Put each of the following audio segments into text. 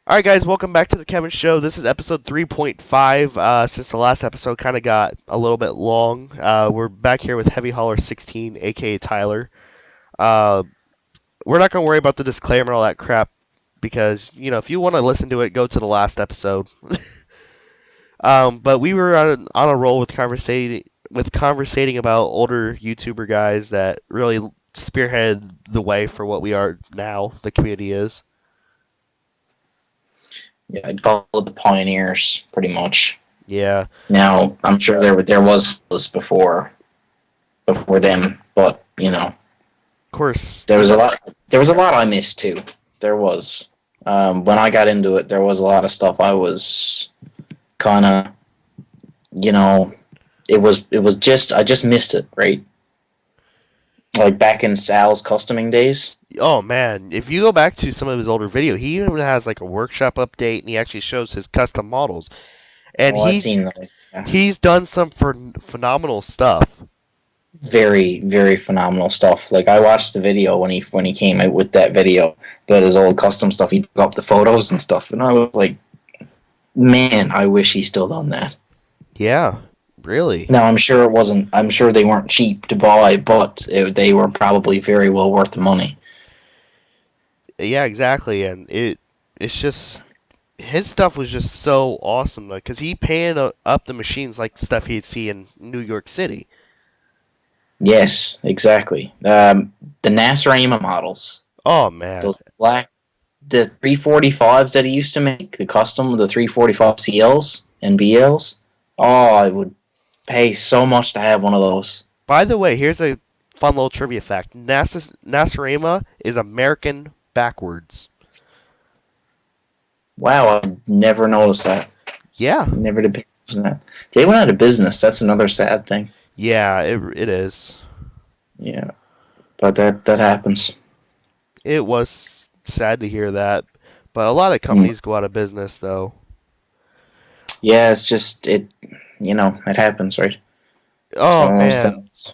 Alright guys, welcome back to the Kevin Show. This is episode 3.5. Since the last episode kind of got a little bit long, we're back here with Heavyhauler16, aka Tyler. Uh, we're not going to worry about the disclaimer and all that crap because, if you want to listen to it, go to the last episode. But we were on a roll with conversating about older YouTuber guys that really spearheaded the way for what we are now, the community is. Yeah, I'd call it the pioneers, pretty much. Yeah, Now, I'm sure there was this before them, but of course. there was a lot I missed too. There was. When I got into it, there was a lot of stuff I was kind of, you know, it was just I just missed it, right? Like back in Sal's customing days. Oh man, if you go back to some of his older video, he even has like a workshop update, and he actually shows his custom models. And Oh, I've seen those. Yeah. he's done some phenomenal stuff. Very, very phenomenal stuff. Like I watched the video when he came out with that video, but his old custom stuff. He put up the photos and stuff, and I was like, man, I wish he still done that. Yeah, really. Now I'm sure it wasn't. I'm sure they weren't cheap to buy, but they were probably very well worth the money. Yeah, exactly. And it's just his stuff was just so awesome, like, cause he panned up the machines like stuff he'd see in New York City. Yes, exactly. The Nasrima models, Oh man. those black, the 345s that he used to make, the custom, the 345 CLs and BLs. Oh, I would pay so much to have one of those. By the way, here's a fun little trivia fact: Nasarima is American backwards. Wow, I never noticed that. Yeah. Never did pay attention to that. They went out of business. That's another sad thing. Yeah, it is. Yeah, but that happens. It was sad to hear that, but a lot of Mm. companies go out of business though. Yeah, it's just it. It happens, right? It's Oh one of those man. things.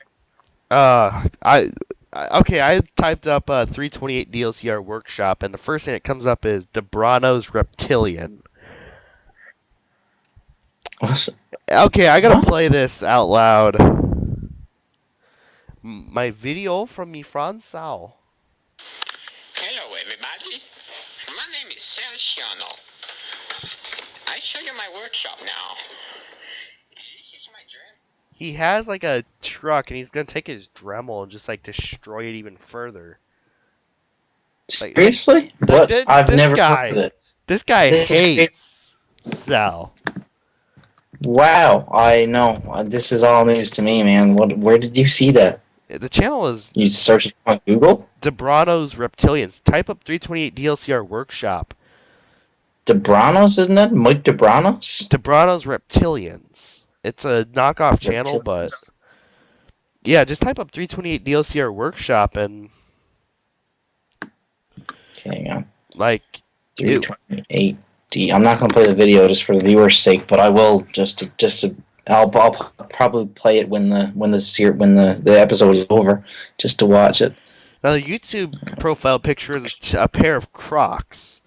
Okay, I typed up 328 DLCR workshop, and the first thing that comes up is Debrano's Reptilian. What's- Okay, I gotta What? play this out loud. My video from mi Fransao. Hello, everybody. My name is Sergiano. I show you my workshop now. This is my dream. He has like a truck, and he's gonna take his Dremel and just like destroy it even further. Like, Seriously? What? I've this never heard guy, of it. this guy This is crazy. hates Sal. Wow, I know. This is all news to me, man. Where did you see that? The channel is You searched it on Google? Debrano's Reptilians. Type up 328 DLCR Workshop. DeBranos, isn't it? Mike DeBranos? Debrano's Reptilians. It's a knockoff channel, but yeah, just type up 328 DLCR Workshop and Hang on. like 328 D. I'm not gonna play the video just for the viewer's sake, but I will I'll probably play it when the episode is over, just to watch it. now the YouTube profile picture is a pair of Crocs.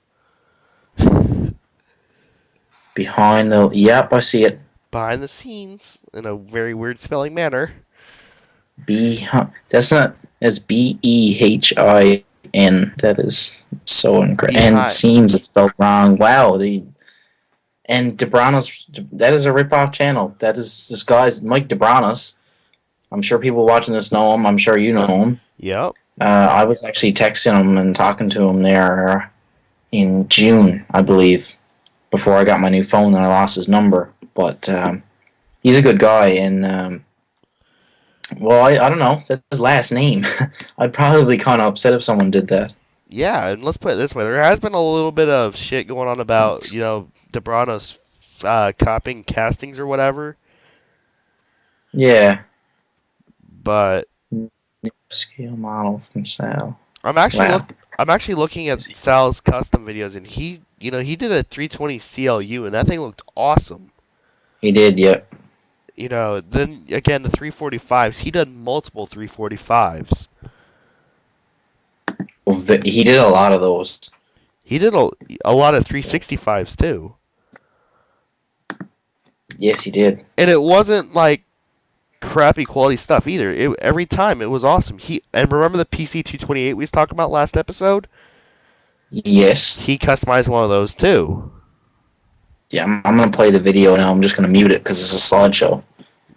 Yep, I see it. Behind the scenes in a very weird spelling manner. That's Behin. That is so incredible. And scenes is spelled wrong. Wow, and DeBranos, that is a rip-off channel. That is this guy's Mike DeBranos. I'm sure people watching this know him. I'm sure you know him. Yep. I was actually texting him and talking to him there in June, I believe, before I got my new phone and I lost his number. But he's a good guy, and well, I don't know. That's his last name. I'd probably be kind of upset if someone did that. Yeah, and let's put it this way: there has been a little bit of shit going on about Debrano's copying castings or whatever. Yeah. But Scale model from Sal. I'm actually looking at Sal's custom videos, and he did a 320 CLU, and that thing looked awesome. He did, yep. Then again the 345s. He did multiple 345s. He did a lot of those. He did a lot of 365s too. Yes, he did. And it wasn't like crappy quality stuff either. Every time it was awesome. And remember the PC 228 we was talking about last episode? Yes. He customized one of those too. Yeah, I'm going to play the video now. I'm just going to mute it because it's a slideshow.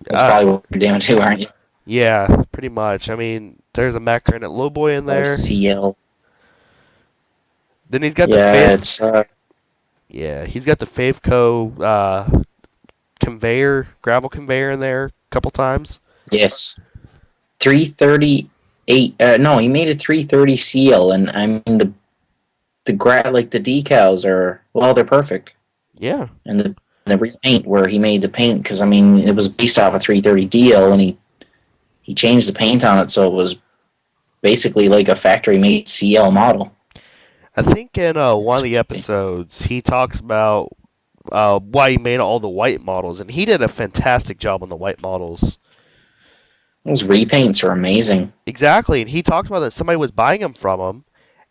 That's Uh, probably what you're doing too, aren't you? yeah, pretty much. I mean, there's a Mac Granite Lowboy in Oh, there. CL. Then he's got the Yeah, Faith. it's Yeah, he's got the Faithco conveyor, gravel conveyor in there a couple times. yes, 338. No, he made a 330 CL, and I mean like the decals are, well, they're perfect. Yeah. And the repaint where he made the paint, because I mean it was based off a 330 DL, and he changed the paint on it so it was basically like a factory made CL model. I think in one of the episodes he talks about why he made all the white models, and he did a fantastic job on the white models. Those repaints are amazing. Exactly, and he talked about that somebody was buying them from him,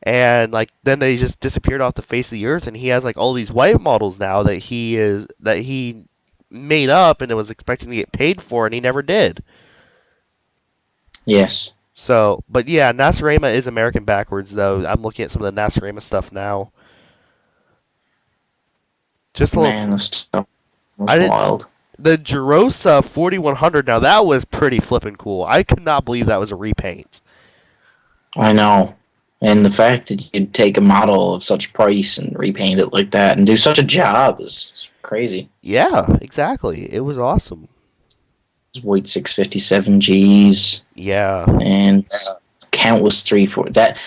and like then they just disappeared off the face of the earth, and he has like all these white models now that he made up and it was expecting to get paid for, and he never did. Yes. So, but yeah, Nasarema is American backwards though. I'm looking at some of the Nasarema stuff now. Just a little. Man, this stuff was I didn't. wild. The Jerosa 4100. Now that was pretty flippin' cool. I could not believe that was a repaint. I know. And the fact that you'd take a model of such price and repaint it like that and do such a job is crazy. Yeah, exactly. It was awesome. White 657 Gs Yeah. and countless 3-4. That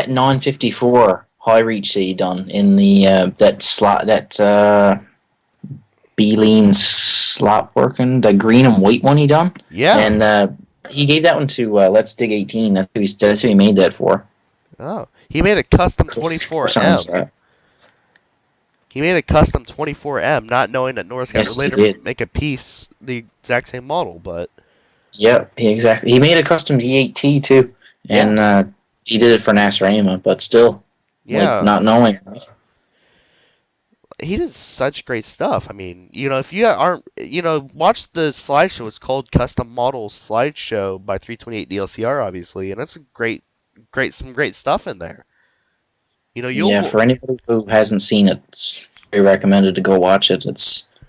non-54 high reach that he done in the B-lean slot working, the green and white one he done. Yeah. And he gave that one to Let's Dig 18. That's who he made that for. Oh, he made a custom 24M. He made a custom 24M, not knowing that Norris Yes, would later make a piece the exact same model, but. Yep, exactly. He made a custom D8T too, and he did it for Nasrama, but still, Yeah. like, not knowing. He did such great stuff. I mean, if you aren't, watch the slideshow. It's called Custom Models Slideshow by 328 DLCR, obviously, and it's some great stuff in there. Yeah, for anybody who hasn't seen it, it's very recommended to go watch it.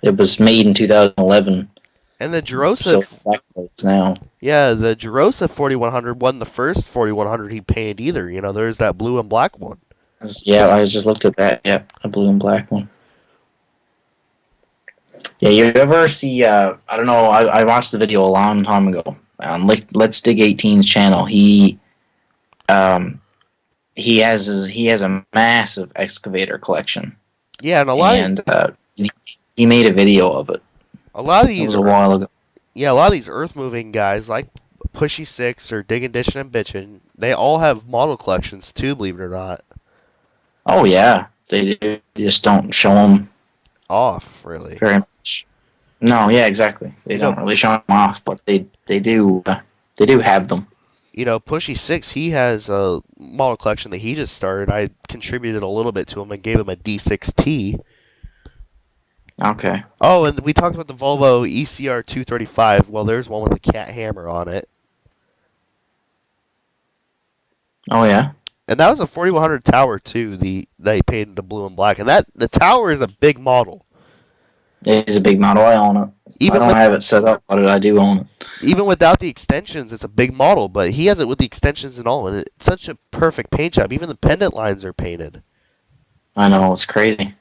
It was made in 2011. And the Jerosa, so it's now. Yeah, the Jerosa 4100 wasn't the first 4100 he painted either. There's that blue and black one. Yeah, I just looked at that. Yep, a blue and black one. Yeah, you ever see? I don't know. I watched the video a long time ago on Let's Dig 18's channel. He has a massive excavator collection. Yeah, and he made a video of it. A lot of these it was a while ago. Yeah, a lot of these earth moving guys like Pushy Six or Diggin' Dishin' and Bitchin', they all have model collections too, believe it or not. Oh yeah, they just don't show them off really very much. No, yeah, exactly. They don't really show them off, but they do have them. Pushy Six, he has a model collection that he just started. I contributed a little bit to him and gave him a D6T. Okay. Oh, and we talked about the Volvo ECR 235. Well, there's one with a cat hammer on it. Oh yeah. And that was a 4100 tower too. That he painted into blue and black, and the tower is a big model. It is a big model. I own it. I don't have it set up, but I do own it. Even without the extensions, it's a big model, but he has it with the extensions and all, and it's such a perfect paint job. Even the pendant lines are painted. I know, it's crazy.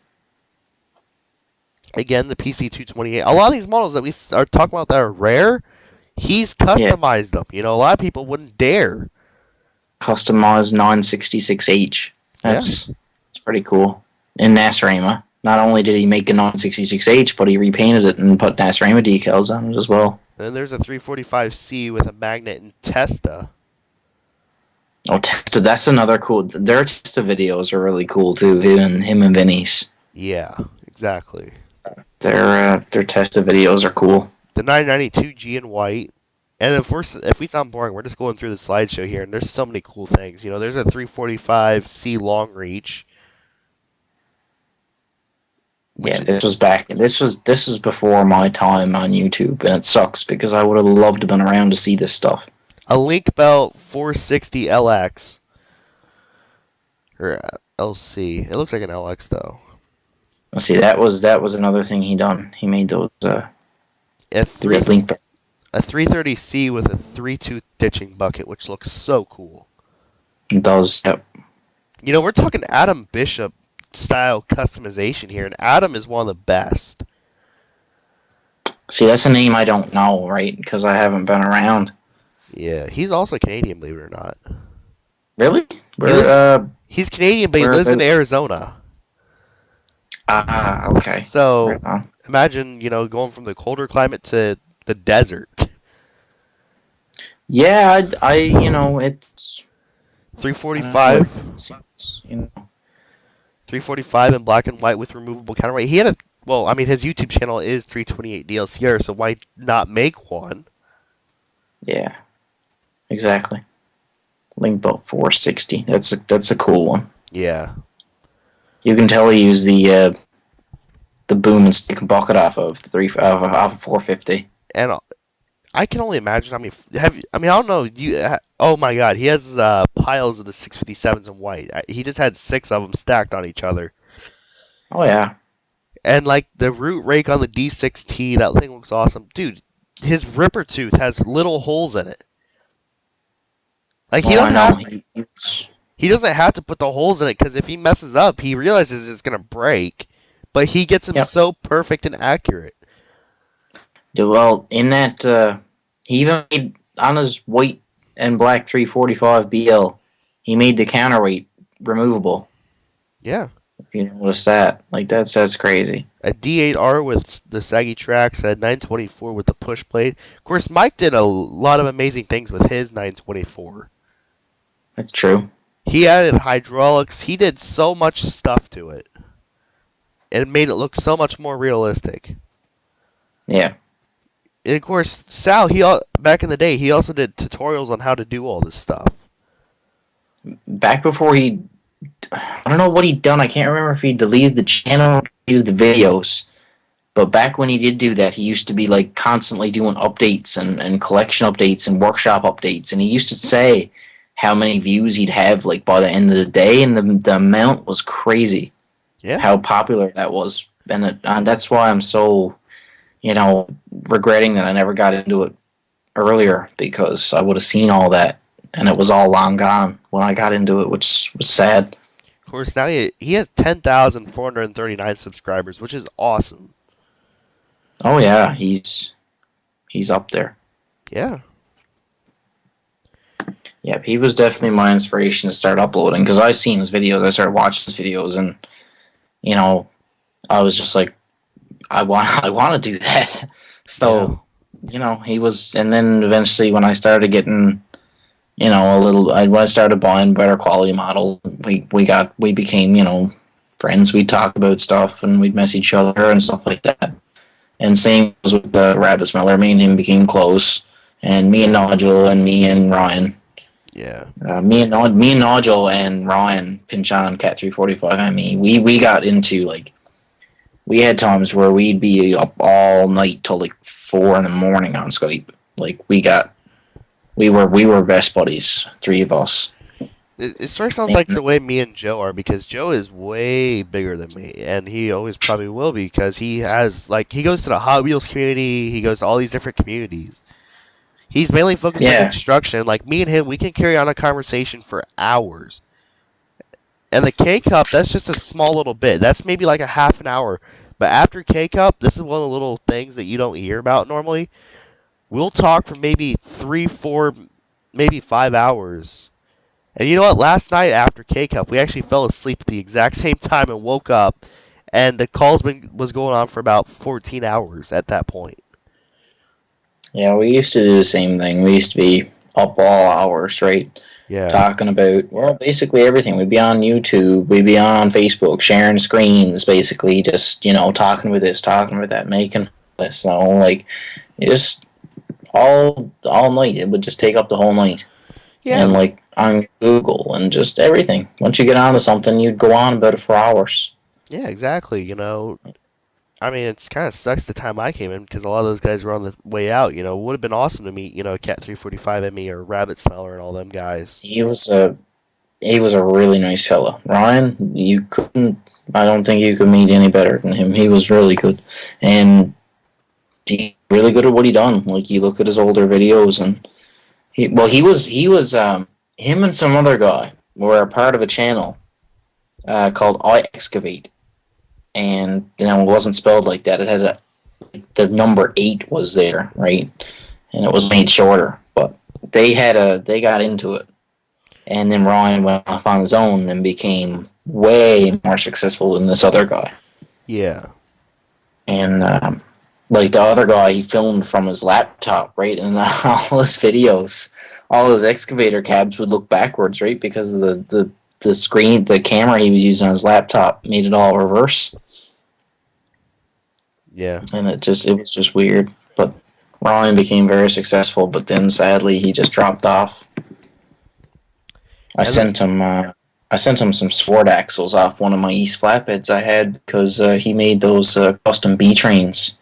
Again, the PC228. A lot of these models that we are talking about that are rare, he's customized them. A lot of people wouldn't dare. Customized 966H. That's pretty cool. In Nasrama. Not only did he make a 966H, but he repainted it and put Nasrama decals on it as well. And then there's a 345C with a magnet and Testa. Oh, Testa, that's another cool. Their Testa videos are really cool too. Him and Vinny's. Yeah, exactly. Their Testa videos are cool. The 992G in white. And if we sound boring, we're just going through the slideshow here, and there's so many cool things. You know, there's a 345C long reach, which Yeah, is this was before my time on YouTube, and it sucks because I would have loved to have been around to see this stuff. a Link Belt 460 LX or LC. It looks like an LX though. Let's see, that was another thing he done. He made those A the three red link. a 330C with a 3-tooth ditching bucket, which looks so cool. It does. Yep. You know, we're talking Adam Bishop style customization here, and Adam is one of the best. See, that's a name I don't know, right? Because I haven't been around. Yeah, he's also Canadian, believe it or not. Really? He Where? lives, he's Canadian, but he Where? lives in Arizona. Okay. So Right on. imagine, you know, going from the colder climate to the desert. Yeah, it's. I don't know. 345, It seems, 345 in black and white with removable counterweight. He had a well, I mean, his YouTube channel is 328 DLCR, so why not make one? Yeah, exactly. Link Belt 460. That's a cool one. Yeah, You can tell he used the boom and stick bucket off of 450. and I can only imagine. I mean, I mean, I don't know. Oh my God, he has piles of the 657s in white. He just had 6 of them stacked on each other. Oh yeah. And like the root rake on the D6T, that thing looks awesome, dude. His ripper tooth has little holes in it. Like Oh, I know. he doesn't have to put the holes in it because if he messes up, he realizes it's gonna break. But he gets them Yep. so perfect and accurate. Well, in that, he even made on his white and black 345 BL. He made the counterweight removable. Yeah. If you notice that, like that's crazy. A D8R with the saggy tracks, a 924 with the push plate. Of course, Mike did a lot of amazing things with his 924. That's true. He added hydraulics. He did so much stuff to it. It made it look so much more realistic. Yeah. And of course, Sal, back in the day, he also did tutorials on how to do all this stuff. Back before I don't know what he'd done. I can't remember if he deleted the channel or deleted the videos. But back when he did do that, he used to be like constantly doing updates and collection updates and workshop updates. And he used to say how many views he'd have like by the end of the day, and the amount was crazy. Yeah. How popular that was, and that's why I'm so, regretting that I never got into it earlier, because I would have seen all that, and it was all long gone when I got into it, which was sad. Of course, now he has 10,439 subscribers, which is awesome. Oh yeah, he's up there. Yeah. Yeah, he was definitely my inspiration to start uploading, because I seen his videos, I started watching his videos, and I was just like, I want to do that. So, he was, and then eventually when I started getting, when I started buying better quality models, we became, friends. We'd talk about stuff and we'd mess each other and stuff like that. And same was with Rabbit Smeller. Me and him became close, and me and Nigel and me and Ryan. Yeah. Me and Nigel and Ryan Pinchon Cat 345. I mean, we got into like, we had times where we'd be up all night till like 4 in the morning on Skype. Like we were best buddies, 3 of us. It sort of sounds like the way me and Joe are, because Joe is way bigger than me, and he always probably will be, because he goes to the Hot Wheels community, he goes to all these different communities. He's mainly focused on construction. Like me and him, we can carry on a conversation for hours. And the K Cup, that's just a small little bit. That's maybe like a half an hour. But after K Cup, this is one of the little things that you don't hear about normally. We'll talk for maybe 3, 4, maybe 5 hours. And you know what? Last night after K Cup, we actually fell asleep at the exact same time and woke up, and the call's was going on for about 14 hours at that point. Yeah, we used to do the same thing. We used to be up all hours, right? Yeah. Talking about, well, basically everything. We'd be on YouTube, we'd be on Facebook, sharing screens, basically just, talking with this, talking with that, making this, like, just all night. It would just take up the whole night. Yeah, And like on Google and just everything. Once you get onto something, you'd go on about it for hours. yeah, exactly. I mean, it's kind of sucks the time I came in because a lot of those guys were on the way out. It would have been awesome to meet, Cat 345 Emmy or Rabbit Smeller and all them guys. He was a really nice fella. Ryan, you couldn't. I don't think you could meet any better than him. He was really good, and he's really good at what he done. Like you look at his older videos, and he was him and some other guy were a part of a channel called I Excavate, and it wasn't spelled like that. It had the number 8 was there, right, and it was made shorter. But they got into it, and then Ryan went off on his own and became way more successful than this other guy. Yeah. And like the other guy, he filmed from his laptop, right, and all his videos, all his excavator cabs would look backwards, right, because of the screen, the camera he was using on his laptop made it all reverse, Yeah. and it was just weird. But Ryan became very successful, but then sadly he just dropped off. I And then, sent him. I sent him some Sword axles off one of my East flatbeds I had because he made those custom B trains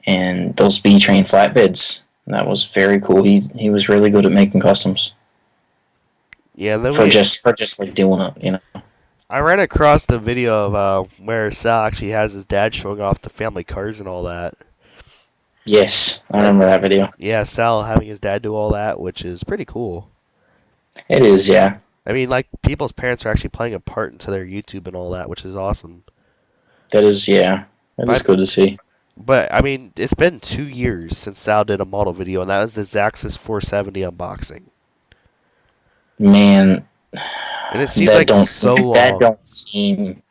and those B train flatbeds. And that was very cool. He was really good at making customs yeah, then for we just like doing it. I ran across the video of where Sal actually has his dad showing off the family cars and all that. Yes, I That remember that video. Yeah, Sal having his dad do all that, which is pretty cool. It is, yeah. I mean, like people's parents are actually playing a part into their YouTube and all that, which is awesome. That is, yeah. That is But good to see. but I mean, it's been 2 years since Sal did a model video, and that was the Zaxxas 470 unboxing. Man, And it seems like so that long. don't seem.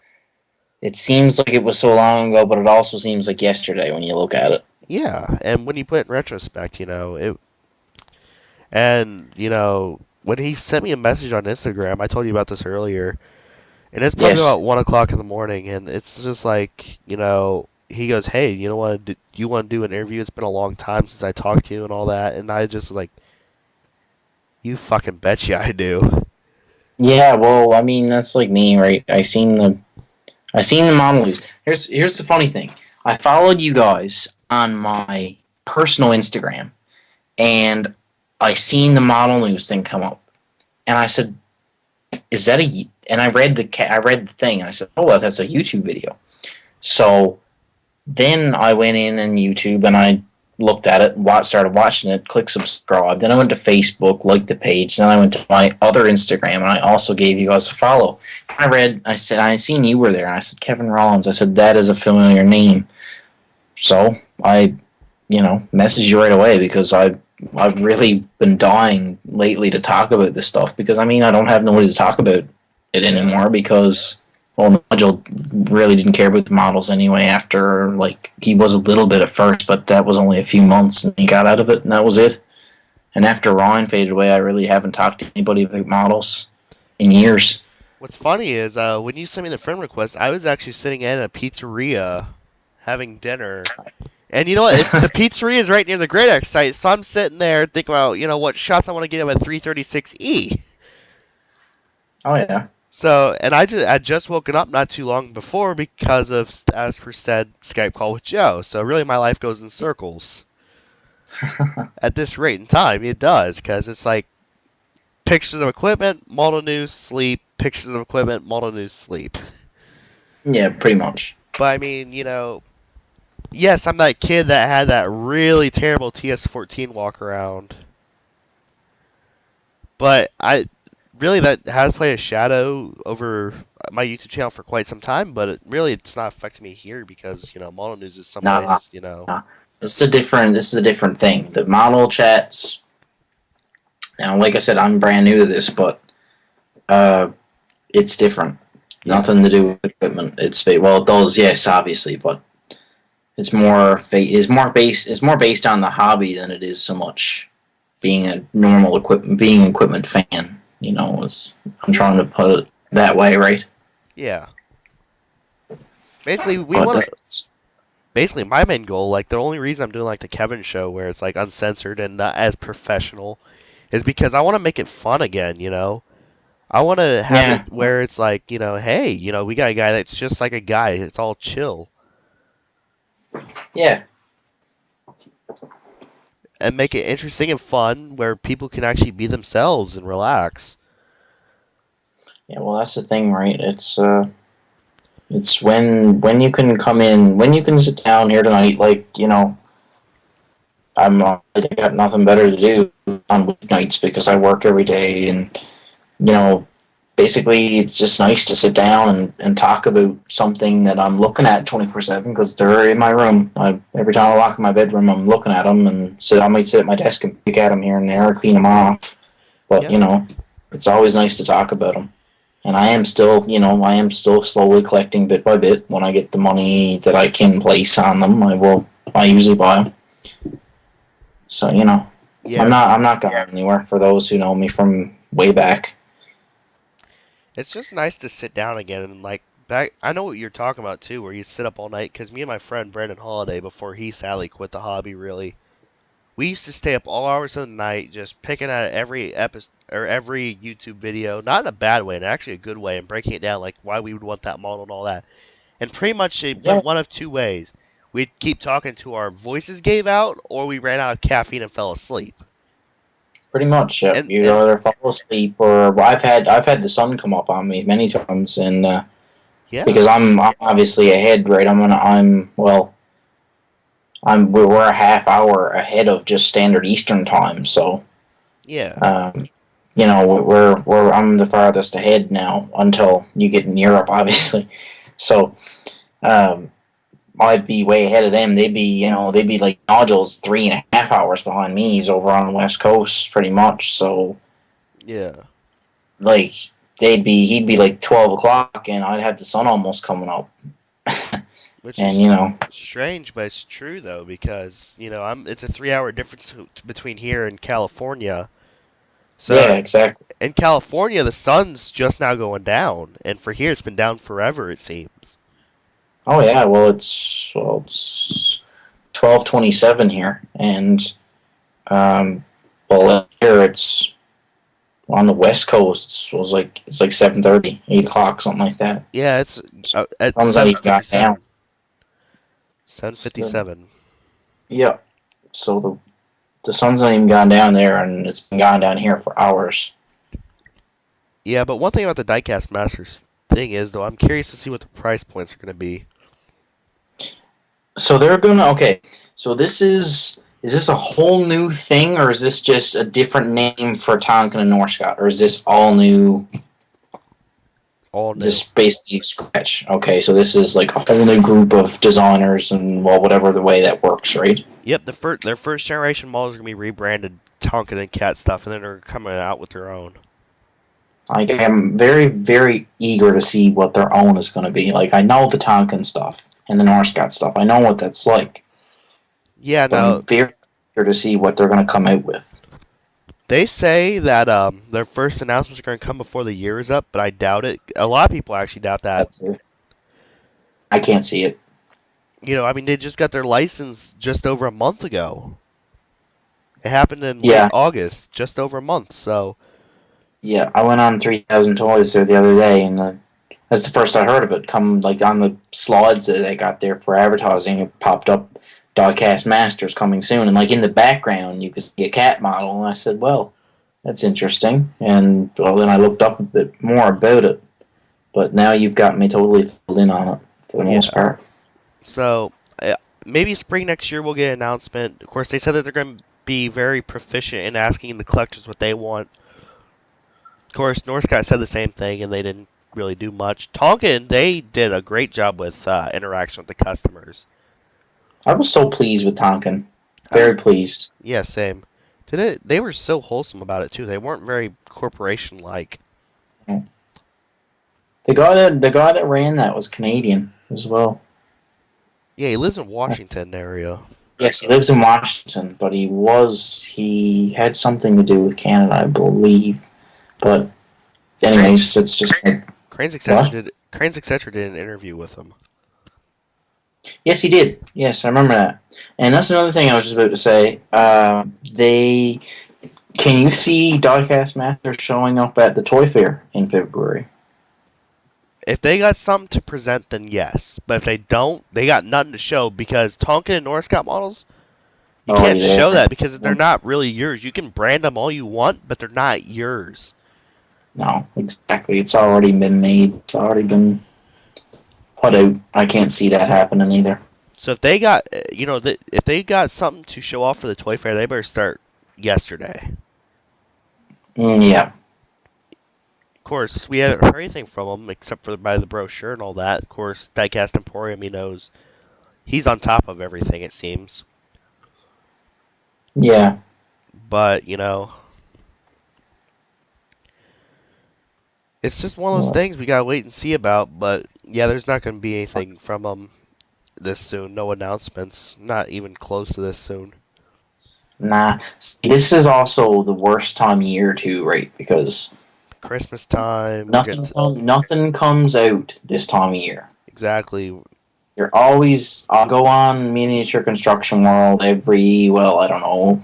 It seems like it was so long ago, but it also seems like yesterday when you look at it. Yeah, and when you put it in retrospect, when he sent me a message on Instagram, I told you about this earlier, and it's probably Yes. about 1 o'clock in the morning, and it's just like, he goes, "Hey, you want to do an interview? It's been a long time since I talked to you and all that," and I just was like, "You fucking betcha I do." Yeah, well, I mean that's like me, right? I seen the model news. Here's the funny thing. I followed you guys on my personal Instagram, and I seen the model news thing come up, and I said, "Is that a?" And I read the thing, and I said, "Oh, well, that's a YouTube video." So then I went in and YouTube, and I looked at it, started watching it, clicked subscribe. Then I went to Facebook, liked the page. Then I went to my other Instagram, and I also gave you guys a follow. I said, I seen you were there, and I said, Kevin Rollins. I said, that is a familiar name. So I, messaged you right away because I've really been dying lately to talk about this stuff because I mean I don't have nobody to talk about it Yeah. anymore because Nigel really didn't care about the models anyway. After like he was a little bit at first, but that was only a few months and he got out of it and that was it. And after Ryan faded away, I really haven't talked to anybody about models in years. What's funny is when you sent me the friend request, I was actually sitting in a pizzeria having dinner. And you know what? The pizzeria is right near the Great X site, so I'm sitting there thinking about, what shots I want to get at 336E. Oh yeah. So, and I just woken up not too long before because of, as per said, Skype call with Joe. So really, my life goes in circles. At this rate in time, it does, because it's like pictures of equipment, model news, sleep. Pictures of equipment, model news, sleep. Yeah, pretty much. But I mean, yes, I'm that kid that had that really terrible TS14 walk around. But really that has played a shadow over my YouTube channel for quite some time. But it's not affecting me here because model news is Nah, someplace. nah. This is a different thing. The model chats. Now, like I said, I'm brand new to this, but uh, it's different. Yeah, Nothing to do with equipment. Well, it does, yes, obviously, but it's more based on the hobby than it is so much being a normal equipment fan. I'm trying yeah, to put it that way, right? yeah. Basically, we But want to. basically my main goal. Like the only reason I'm doing like the Kevin show where it's like uncensored and not as professional is because I want to make it fun again. I want to have Yeah, it where it's like, hey, we got a guy that's just like a guy. It's all chill yeah, and make it interesting and fun where people can actually be themselves and relax. yeah. Well, that's the thing, right? It's when you can come in, when you can sit down here tonight, like I got nothing better to do on weeknights because I work every day, and you know, basically it's just nice to sit down and talk about something that I'm looking at 24/7 because they're in my room. Every time I walk in my bedroom, I'm looking at them and I might sit at my desk and pick at them here and there, or clean them off. But Yeah. it's always nice to talk about them. And I am still slowly collecting bit by bit. When I get the money that I can place on them, I usually buy them. So Yeah. I'm not going anywhere. For those who know me from way back. It's just nice to sit down again and like back. I know what you're talking about too, where you sit up all night. Because me and my friend Brandon Holiday, before he sadly quit the hobby, really, we used to stay up all hours of the night just picking at every episode or every YouTube video, not in a bad way, and actually a good way, and breaking it down like why we would want that model and all that. And pretty much it Yeah, went one of two ways. We'd keep talking till our voices gave out, or we ran out of caffeine and fell asleep. pretty much. Yep. You And either fall asleep or well, I've had the sun come up on me many times, and yeah, because I'm obviously ahead, right? I'm well. We're a half hour ahead of just standard Eastern time, so yeah, um, we're I'm the farthest ahead now until you get in Europe, obviously. So um, I'd be way ahead of them. They'd be like nodules 3.5 hours behind me. He's over on the west coast, pretty much. So yeah. like he'd be like 12 o'clock, and I'd have the sun almost coming up. Which And is strange, but it's true though because it's a 3 hour difference between here and California. yeah, So exactly. in California, the sun's just now going down, and for here, it's been down forever. It seems. Oh yeah, it's 12:27 here, and well here it's on the west coast. It's like 7:30, 8 o'clock, something like that. Yeah, it's at Sun's not even got down. 7:57. So, 7:57. yeah, so the sun's not even gone down there, and it's been gone down here for hours. Yeah, but one thing about the Diecast Masters thing is, though, I'm curious to see what the price points are going to be. So they're gonna okay. So is this a whole new thing, or is this just a different name for Tonkin and Norscott, or is this all new? All new. Just basically scratch. Okay, so this is like a whole new group of designers, and well, whatever the way that works, right? Yep, their first generation models are going to be rebranded Tonkin and Cat stuff, and then they're coming out with their own. Like I'm very, very eager to see what their own is going to be. Like I know the Tonkin stuff and the Norscott stuff. I know what that's like, Yeah, but no, I'm very eager to see what they're going to come out with. they say that their first announcements are going to come before the year is up, but I doubt it. A lot of people actually doubt that. That's it. I can't see it. I mean, they just got their license just over a month ago. It happened in late Yeah, August, just over a month. So, yeah. I went on 3,000 Toys there the other day, and that's the first I heard of it. Come like on the slides that they got there for advertising, it popped up Diecast Masters coming soon, and like in the background you could see a cat model, and I said, "Well, that's interesting." And well, then I looked up a bit more about it, but now you've got me totally filled in on it for the most yeah. part. So, maybe spring next year we'll get an announcement. Of course, they said that they're going to be very proficient in asking the collectors what they want. Of course, Northcott said the same thing, and they didn't really do much. Tonkin, they did a great job with interaction with the customers. I was so pleased with Tonkin, I very was, pleased. yeah, same. Did it? They were so wholesome about it too. They weren't very corporation-like. The guy that ran that was Canadian as well. Yeah, he lives in Washington area. Yes, he lives in Washington, but he had something to do with Canada, I believe. But Crane, anyways, it's just like Cranes etc. what? did Cranes etc. did an interview with him. Yes, he did. Yes, I remember that. And that's another thing I was just about to say. They Can you see Diecast Masters showing up at the Toy Fair in February? If they got something to present, then yes. But if they don't, they got nothing to show because Tonkin and Norris got models. You can't Already show there. that because they're not really yours. You can brand them all you want, but they're not yours. No, exactly. It's already been made. It's already been put out. I can't see that happening either. So if they got, if they got something to show off for the toy fair, they better start yesterday. Yeah. Of course, we haven't heard anything from them except for by the brochure and all that. Of course, Diecast Emporium, he knows he's on top of everything. It seems, Yeah. but it's just one of those things we gotta wait and see about. But yeah, there's not gonna be anything from them this soon. No announcements. Not even close to this soon. Nah. See, this is also the worst time of year too, right? Because Christmas time. We're getting nothing comes out this time of year. exactly. You're always. I'll go on Miniature Construction World every. Well, I don't know.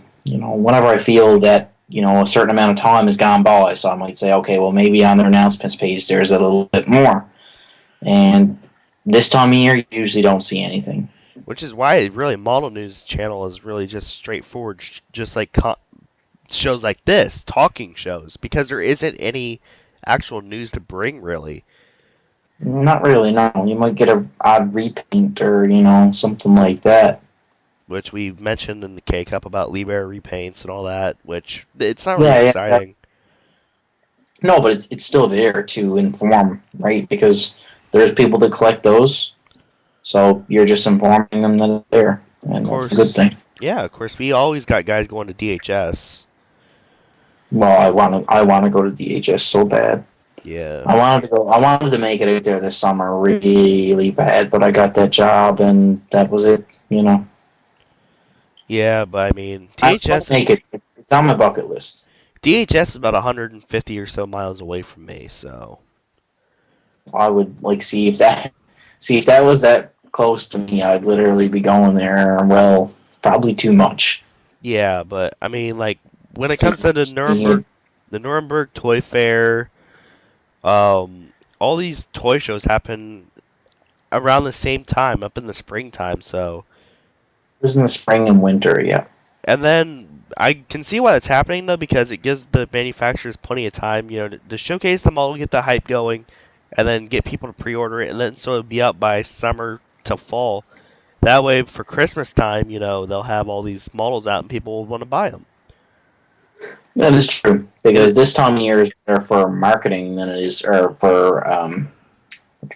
Whenever I feel that a certain amount of time has gone by, so I might say, okay, well, maybe on their announcements page there's a little bit more. And this time of year, you usually don't see anything. Which is why really Model News channel is really just straightforward, just like shows like this, talking shows, because there isn't any actual news to bring really. Not really. No, you might get a odd repaint or something like that. Which we mentioned in the K Cup about Liebherr repaints and all that, which it's not really Yeah, yeah. exciting. No, but it's still there to inform, right? Because there's people that collect those, so you're just informing them that it's there, Of and that's a good course, thing. yeah, of course, we always got guys going to DHS. Well, I want to go to DHS so bad. Yeah, I wanted to make it out there this summer really bad, but I got that job, and that was it. yeah, but I mean, I will make it. It's on my bucket list. DHS is about 150 or so miles away from me, so I would like see if that was that close to me. I'd literally be going there. Well, probably too much. yeah, but I mean, like when it comes to Certainly. the Nuremberg Toy Fair, all these toy shows happen around the same time, up in the springtime. So, It was in the spring and winter. Yeah. and then I can see why it's happening though, because it gives the manufacturers plenty of time, to showcase the model, get the hype going, and then get people to pre-order it, and then so it'll be up by summer to fall. That way, for Christmas time, they'll have all these models out, and people will want to buy them. That is true And because it, this time of year is better for marketing than it is, or for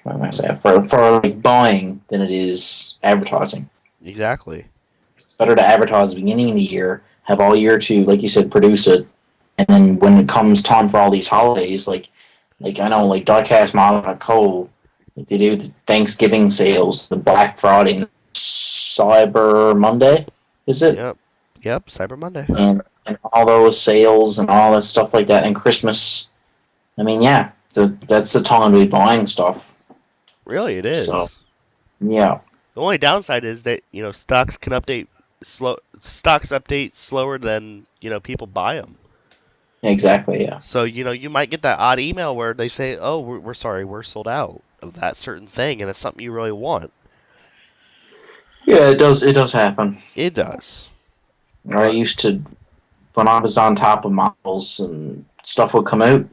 what am I say, for like buying than it is advertising. exactly. It's better to advertise at the beginning of the year, have all year to, like you said, produce it, and then when it comes time for all these holidays, like I know, like Diecast Model Co. Like they do the Thanksgiving sales, the Black Friday, and Cyber Monday, is it? Yep. Yep. Cyber Monday. And all those sales and all that stuff like that, and Christmas. I mean, yeah, that's the time to be buying stuff. Really, it So is. yeah, The only downside is that stocks can update slow. Stocks update slower than people buy them. exactly. Yeah, So you might get that odd email where they say, "Oh, we're sorry, we're sold out of that certain thing," and it's something you really want. yeah, it does. It does happen. It does, I but used to when I was on top of models and stuff would come out.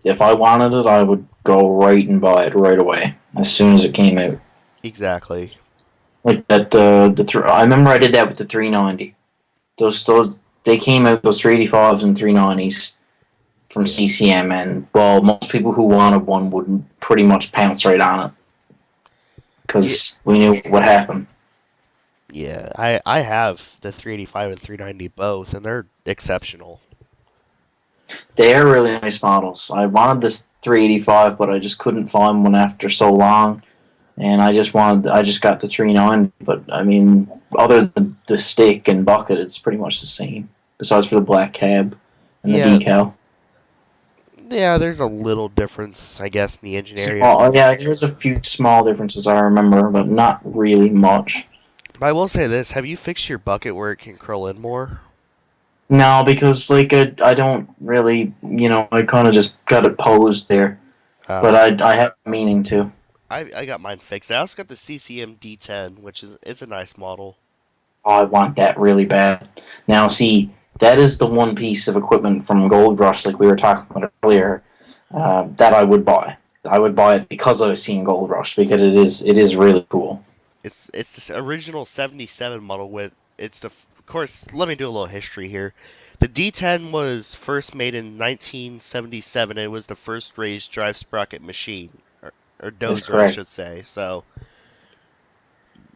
If I wanted it, I would go right and buy it right away as soon as it came out. exactly. Like that, I remember I did that with the 390. Those they came out those 385s and 390s from Yeah, CCM, and well, most people who wanted one would pretty much pounce right on it yeah, because we knew what happened. yeah. I have the 385 and 390 both, and they're exceptional. They are really nice models. I wanted this 385, but I just couldn't find one after so long, and I just got the 390. But I mean, other than the stick and bucket, it's pretty much the same. Besides for the black cab and the Yeah, decal. Yeah, there's a little difference, I guess, in the engine area. Small, yeah, there's a few small differences I remember, but not really much. But I will say this: have you fixed your bucket where it can curl in more? No, because like I don't really, I kind of just got it posed there, but Uh, I have meaning to. I got mine fixed. I also got the CCM D10, which is it's a nice model. Oh, I want that really bad. Now, see, that is the one piece of equipment from Gold Rush, like we were talking about earlier, that I would buy. I would buy it because I was seeing Gold Rush because it is really cool. It's the original 77 model with it's the of course. Let me do a little history here. The D10 was first made in 1977. And it was the first raised drive sprocket machine, or That's dozer, I correct. should say. So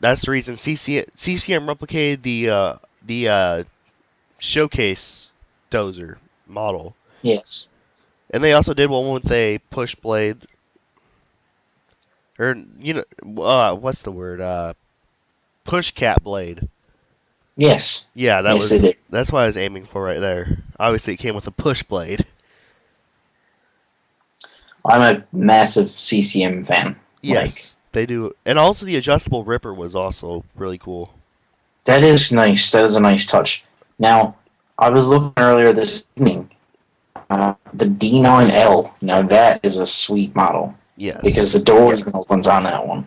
that's the reason CCM replicated the showcase dozer model, Yes. and they also did one with a push blade, or what's the word? Push cat blade. Yes. Yeah, Yes, they did. that's what I was aiming for right there. Obviously, it came with a push blade. I'm a massive CCM fan. Like, Yes, they do, and also the adjustable ripper was also really cool. that is nice. That is a nice touch. Now, I was looking earlier this evening. The D9L. Now that is a sweet model because Yes, the door even opens on that one.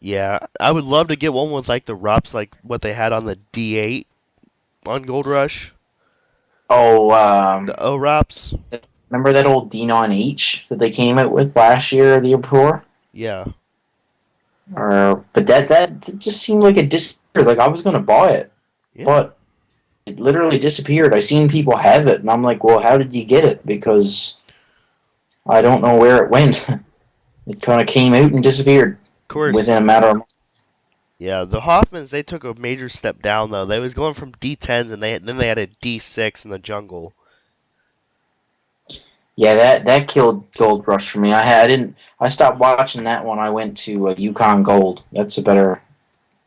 yeah, I would love to get one with like the ROPS, like what they had on the D8 on Gold Rush, Oh, the O ROPS. remember that old D9H that they came out with last year or the year before? Yeah, But that just seemed like it disappeared. Like I was gonna buy it, yeah. but it literally disappeared. I seen people have it, and I'm like, well, how did you get it? Because I don't know where it went. It kind of came out and disappeared Of course, within a matter of months. yeah. The Hoffmans they took a major step down though. They was going from D10s and then they had a D6 in the jungle. Yeah, that killed Gold Rush for me. I stopped watching that one. I went to Yukon Gold. That's a better.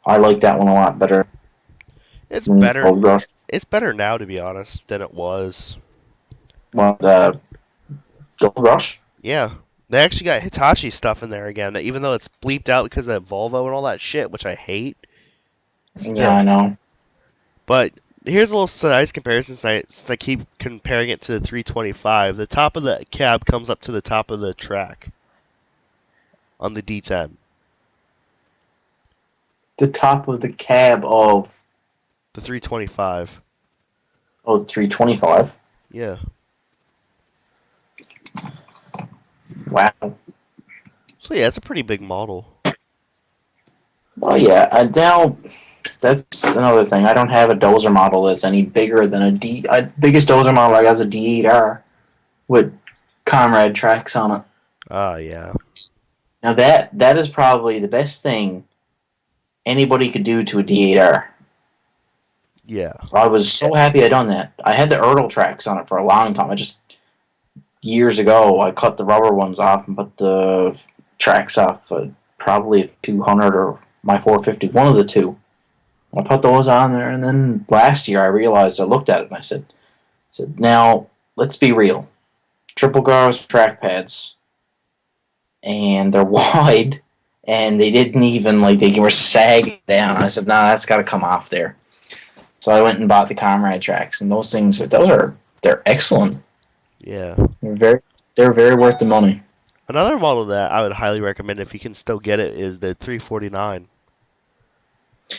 I like that one a lot better It's than better. Gold Rush. It's better now to be honest than it was. But Gold Rush. Yeah, they actually got Hitachi stuff in there again, even though it's bleeped out because of Volvo and all that shit, which I hate. Yeah, I Still, know. but here's a little nice comparison since I keep comparing it to the 325. The top of the cab comes up to the top of the track on the D10. The top of the cab of The 325. the 325. Yeah. Wow. So yeah, it's a pretty big model. Well, yeah. Now that's another thing. I don't have a dozer model that's any bigger than a D. Biggest dozer model I got is a D8R with Comrade tracks on it. Ah, yeah. Now that is probably the best thing anybody could do to a D8R. Yeah. I was so happy I done that. I had the Ertl tracks on it for a long time. I just years ago I cut the rubber ones off and put the tracks off probably 200 or my 450, one of the two. I put those on there, and then last year I realized I looked at it and I said, now let's be real. Triple Gauze track pads, and they're wide, and they didn't even like they were sagging down. I said, nah, that's got to come off there. So I went and bought the Comrade tracks, and they're excellent. Yeah. They're very worth the money. Another model that I would highly recommend if you can still get it is the 349.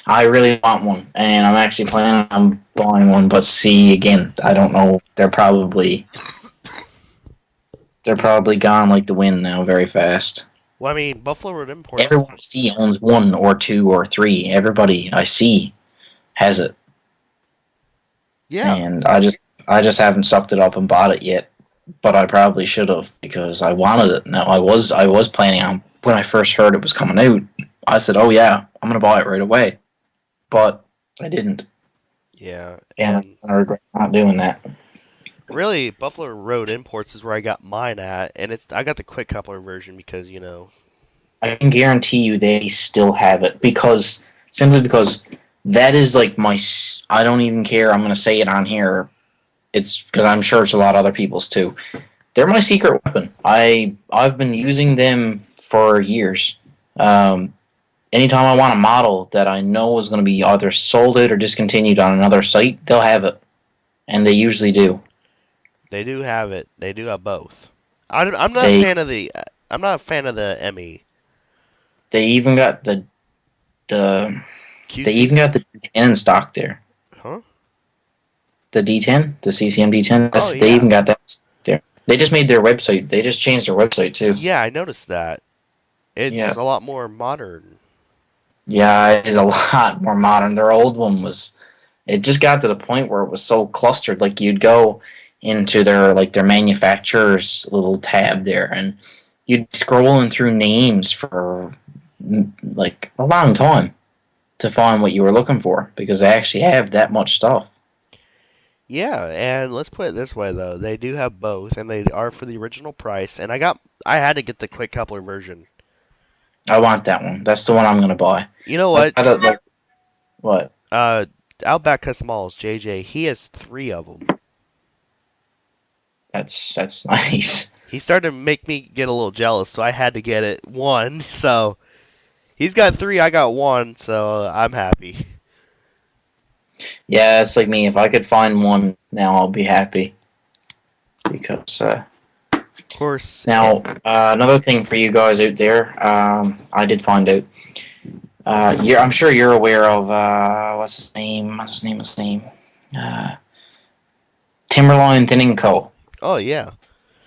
I really want one, and I'm actually planning on buying one. But see, again, I don't know. They're probably gone like the wind now, very fast. Well, I mean, Buffalo Road Imports. Everyone I see owns one or two or three. Everybody I see has it, Yeah. and I just haven't sucked it up and bought it yet. But I probably should have because I wanted it. Now I was planning on when I first heard it was coming out. I said, "Oh yeah, I'm gonna buy it right away," but I didn't, Yeah. and And I regret not doing that. really, Buffalo Road Imports is where I got mine at, and I got the quick coupler version because I can guarantee you they still have it simply because that is like I don't even care. I'm gonna say it on here. It's because I'm sure it's a lot of other people's too. They're my secret weapon. I've been using them for years. Um, Anytime I want a model that I know is going to be either sold out or discontinued on another site, they'll have it, and they usually do. They do have it. They do have both. I'm not a They fan of the. I'm not a fan of the ME. they even got the they QC? even got the D10 in stock there. Huh? The D10, the CCM D10. Oh They yeah. even got that there. They just made their website. They just changed their website too. Yeah, I noticed that. It's Yeah, a lot more modern. yeah, it is a lot more modern. Their old one was. It just got to the point where it was so clustered. Like you'd go into their manufacturer's little tab there, and you'd be scrolling through names for like a long time to find what you were looking for because they actually have that much stuff. Yeah, and let's put it this way though. They do have both, and they are for the original price. And I had to get the quick coupler version. I want that one. That's the one I'm gonna buy. You know I what? got like what? Uh, Outback Custom Malls, JJ, he has three of them. That's nice. He started to make me get a little jealous, so I had to get it one. So he's got three, I got one, so I'm happy. Yeah, it's like me. If I could find one now, I'll be happy because Of course, now another thing for you guys out there, I did find out. I'm sure you're aware of what's his name? What's his name? His name? Uh, Timberline Thinning Co. oh yeah,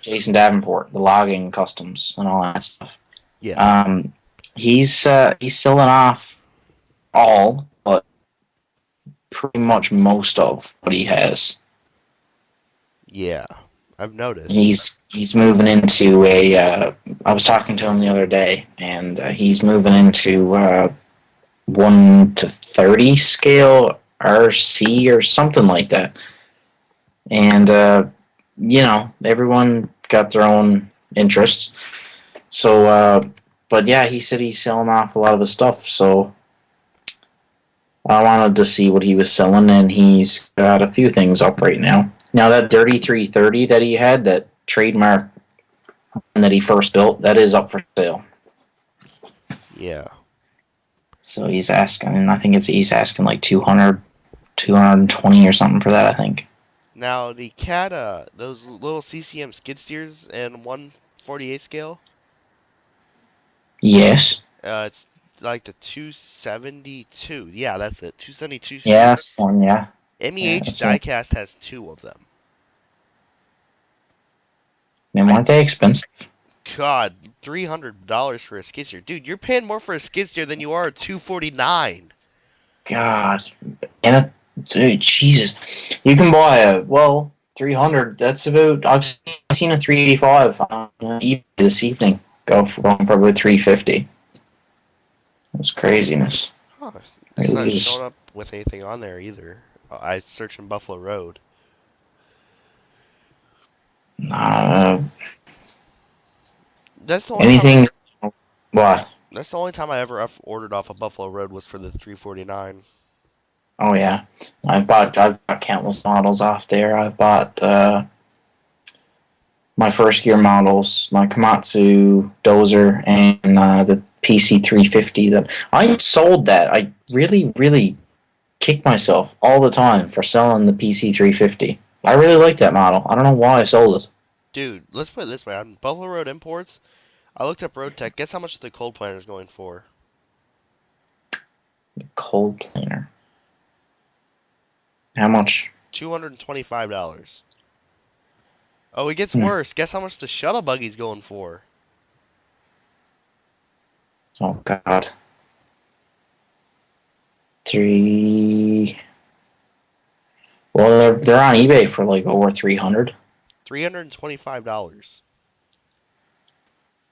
Jason Davenport, the logging customs and all that stuff. yeah, Um, he's selling off all, but pretty much most of what he has. yeah. I've noticed. He's moving into a. I was talking to him the other day, and he's moving into 1 to 30 scale RC or something like that. And everyone got their own interests. So, but yeah, he said he's selling off a lot of his stuff. So I wanted to see what he was selling, and he's got a few things up right now. Now that Dirty 330 that he had, that trademark that he first built, that is up for sale. Yeah. So he's asking, and I think he's asking like 200, 220 or something for that. I think. Now the cat, those little CCM skid steers and 148 scale, Yes. it's like the 272. Yeah, that's it. 272 Yeah, series. that's one. Yeah. Yeah, MEH that's one. Diecast has two of them. Man, I weren't they expensive? God, $300 for a skid steer, dude. You're paying more for a skid steer than you are a 249. God, and dude, Jesus, you can buy 300. That's about. I've seen a 385 on eBay this evening. Going for about 350. It's craziness. Huh? It It's not was showing up with anything on there either. I searched in Buffalo Road. uh, That's the only time. anything. What? That's the only time I ever ordered off of Buffalo Road was for the 349. Oh yeah, I've bought countless models off there. I've bought my first gear models, my Komatsu Dozer, and the PC 350. That I sold that. I really kick myself all the time for selling the PC 350. I really like that model. I don't know why I sold it. Dude, let's put it this way. On Buffalo Road Imports, I looked up Road Tech. Guess how much the cold planter is going for? Cold planer. How much? $225. Oh, it gets Hmm. worse. Guess how much the shuttle buggy's going for? Oh God. Three. Well, they're on eBay for like over 300. $325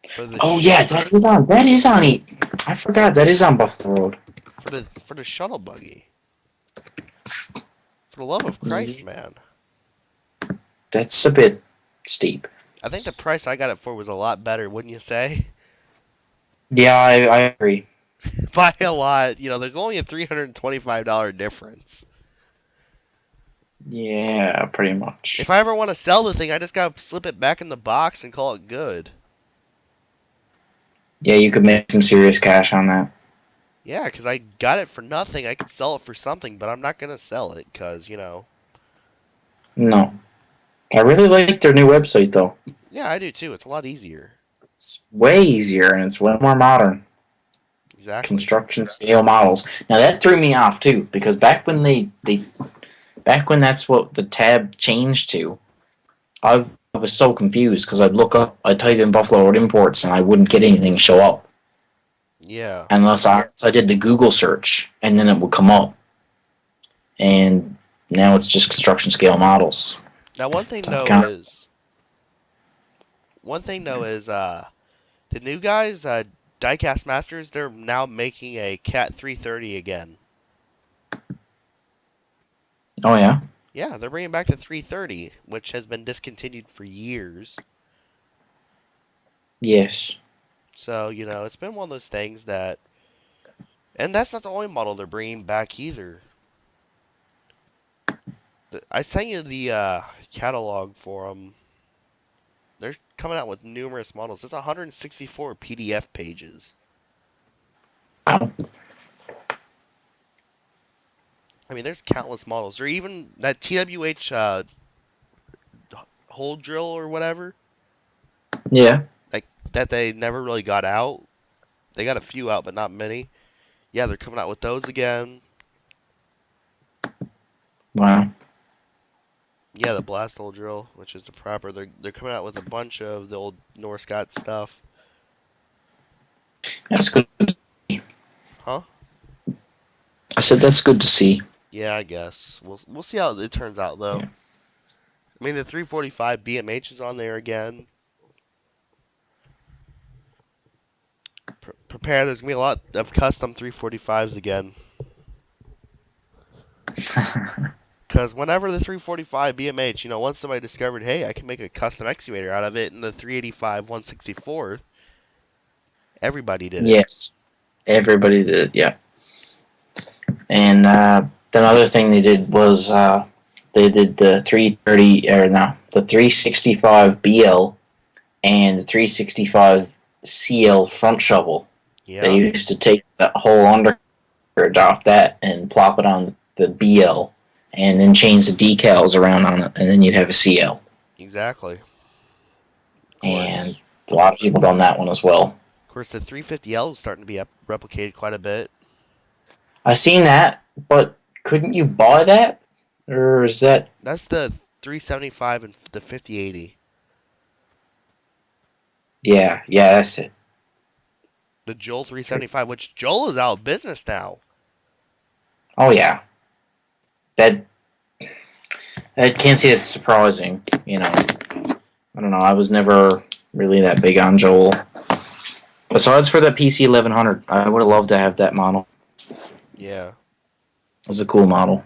for the Oh yeah, that is on I forgot that is on Buffalo Road. for the shuttle buggy. For the love of Christ, Yeah, man. that's a bit steep. I think the price I got it for was a lot better, wouldn't you say? Yeah, I agree. By a lot. There's only a $325 difference. Yeah, pretty much. If I ever want to sell the thing, I just gotta slip it back in the box and call it good. Yeah, you could make some serious cash on that. Yeah, because I got it for nothing. I could sell it for something, but I'm not gonna sell it because, No. I really like their new website, though. yeah, I do too. It's a lot easier. It's way easier and it's way more modern. Exactly. Construction scale models. Now that threw me off too, because back when that's what the tab changed to, I was so confused because I'd type in Buffalo Road imports and I wouldn't get anything show up Yeah. unless I did the Google search and then it would come up. And now it's just construction scale models. Now, one thing though is, the new guys, Diecast Masters, they're now making a Cat 330 again. Oh yeah, Yeah, they're bringing back the 330, which has been discontinued for years. yes. So, it's been one of those things that, and that's not the only model they're bringing back either. I sent you the catalog for them. They're coming out with numerous models. It's 164 PDF pages. Wow. I mean, there's countless models. Or even that TWH hole drill or whatever, Yeah. like that they never really got out. They got a few out, but not many. Yeah, they're coming out with those again. Wow. Yeah, the blast hole drill, which is the proper. They're coming out with a bunch of the old Norscot stuff. That's good. Huh? I said that's good to see. Yeah, I guess. We'll see how it turns out though. Yeah. I mean, the 345 BMH is on there again. Prepare. There's gonna be a lot of custom 345s again. Because whenever the 345 BMH, once somebody discovered, hey, I can make a custom excavator out of it in the 385 164th, everybody did it. Yes. Everybody did it. Yeah. And another thing they did was they did the 330 or no the 365 BL and the 365 CL front shovel. They Yeah, used to take that whole undercarriage off that and plop it on the BL, and then change the decals around on it, and then you'd have a CL. exactly. Of And course. a lot of people done that one as well. Of course, the 350L is starting to be replicated quite a bit. I seen that, but couldn't you buy that, or is that? That's the 375 and the 5080. Yeah, yeah, that's it. The Joel 375, which Joel is out of business now. Oh yeah, that I can't say it's surprising. I don't know. I was never really that big on Joel. Besides for the PC 1100, I would have loved to have that model. Yeah. It was a cool model.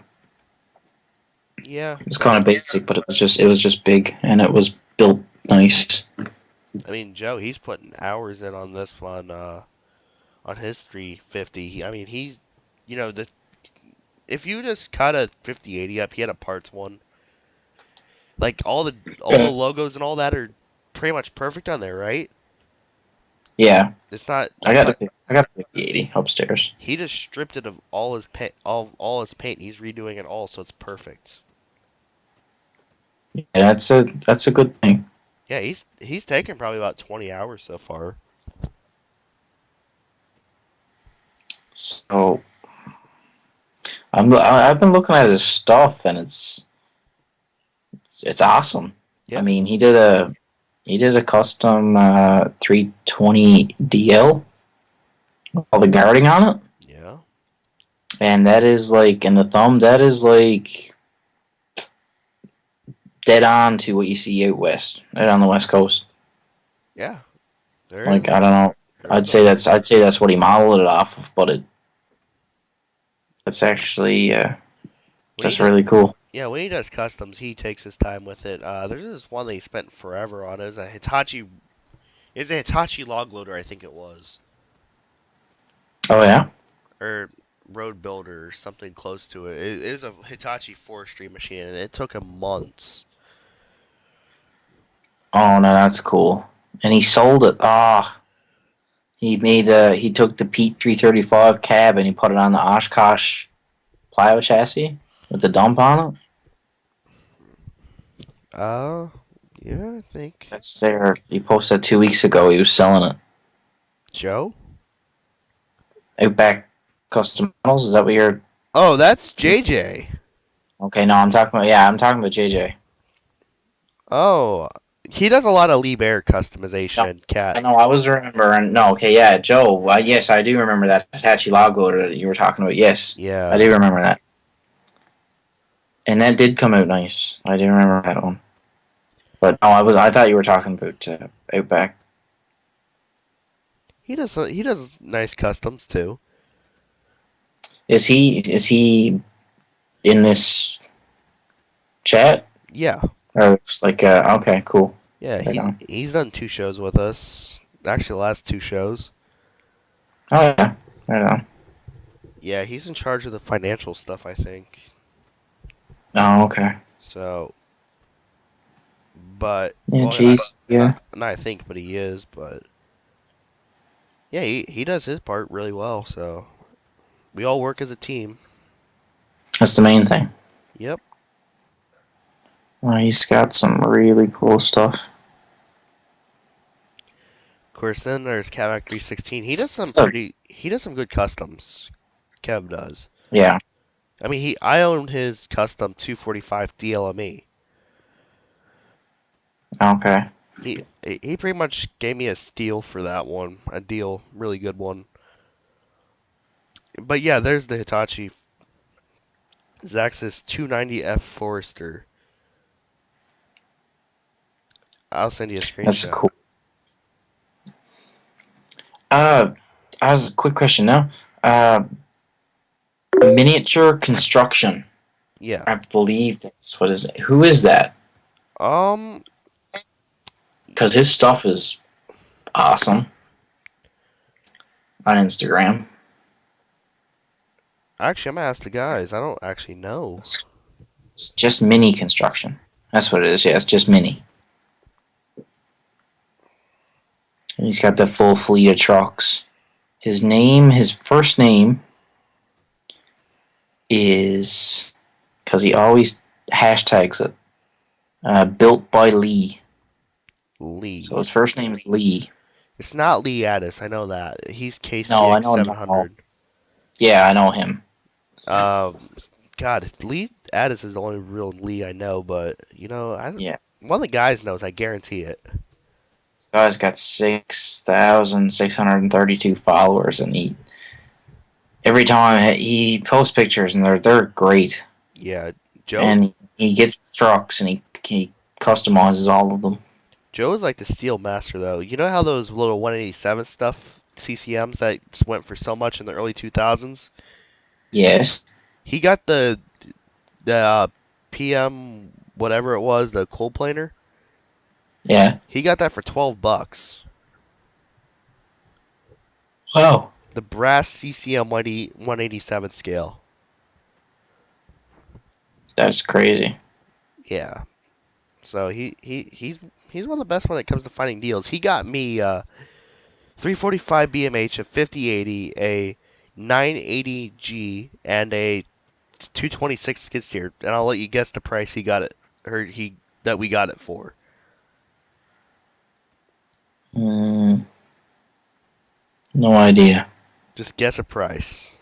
Yeah. It was kind of basic, but it was just big and it was built nice. I mean, Joe, he's putting hours in on this one, on his 350. I mean, he's, the if you just cut a 5080 up, he had a parts one. Like all the logos and all that are pretty much perfect on there, right? Yeah, It's not. I It's got not. I got a 5080 upstairs. He just stripped it of all his paint, all his paint. He's redoing it all, so it's perfect. Yeah, that's a good thing. Yeah, he's taken probably about 20 hours so far. So I've been looking at his stuff and it's awesome. I Yeah, mean, he did a custom 320 DL with all the guarding on it, yeah, and that is like in the thumb. That is like dead on to what you see out west, right on the west coast. yeah. There is Like I don't know. there is I'd a say that's what he modeled it off of, but it's actually when he that's does really cool. yeah when he does customs, he takes his time with it. There's this one that he spent forever on. It's a Hitachi log loader, I think it was, Oh yeah, or road builder or something close to it. It is a Hitachi forestry machine, and it took him months. Oh no, that's cool. And he sold it. He took the Pete 335 cab and he put it on the Oshkosh plywood chassis with the dump on it. Uh, yeah, I think That's there. He posted 2 weeks ago. He was selling it. Joe. Outback Custom Models. Is that what you're? Oh, that's JJ. Okay, no, I'm talking about. Yeah, I'm talking about JJ. Oh, he does a lot of Lee Bear No, customization, I cat. know. I was remembering. No, okay, yeah, Joe. Yes, I do remember that Hitachi log loader that you were talking about. Yes, I Yeah, do remember that. And that did come out nice. I do remember that one. But no, I thought you were talking about Outback. he does nice customs too. Is he in this chat? Yeah, Or it's like okay, cool. yeah, Right on. he's done 2 shows with us. Actually, the last 2 shows. Oh yeah, right on. Yeah, he's in charge of the financial stuff, I think. Oh okay. So, but Yeah, well, I jeez. Yeah, not I think, but he is. But yeah, he does his part really well. So we all work as a team. that's the main thing. Yep. Well, he's got some really cool stuff. Of course, then there's Cavac 316. He does some So, pretty. He does some good customs. Kev does. yeah. I mean, I own his custom 245 DLME. Okay. He pretty much gave me a steal for that one, a deal, really good one. But yeah, there's the Hitachi Zaxxas 290F Forester. I'll send you a That's screenshot. cool. Uh, I was a quick question now. Uh, Miniature construction. Yeah. I believe that's what is. Who is that? Um. Because his stuff is awesome on Instagram. Actually, I'm gonna ask the guys. I don't actually know. It's just mini construction. That's what it is. Yeah, it's just mini. And he's got the full fleet of trucks. His first name is because he always hashtags it. Built by Lee. So Lee. his first name is Lee. It's not Lee Addis. I know that. He's No, I KCX know. No. 700. Yeah, I know him. Um. God, Lee Addis is the only real Lee I know. But I don't. Yeah. One of the guys knows. I guarantee it. This guy's got 6,632 followers, and every time he posts pictures, and they're great. Yeah. Joe. And he gets trucks, and he customizes all of them. Joe is like the steel master, though. You know how those little 187 stuff CCMs that went for so much in the early 2000s? Yes. He got the PM whatever it was, the cold planer. Yeah. He got that for $12. Wow. The brass CCM 187 scale. That's crazy. Yeah. So he's one of the best when it comes to finding deals. He got me 345 BMH, a 5080, a 980G, and a 226 skid steer, and I'll let you guess the price he got it, or that we got it for. Mm, no idea. Just guess a price.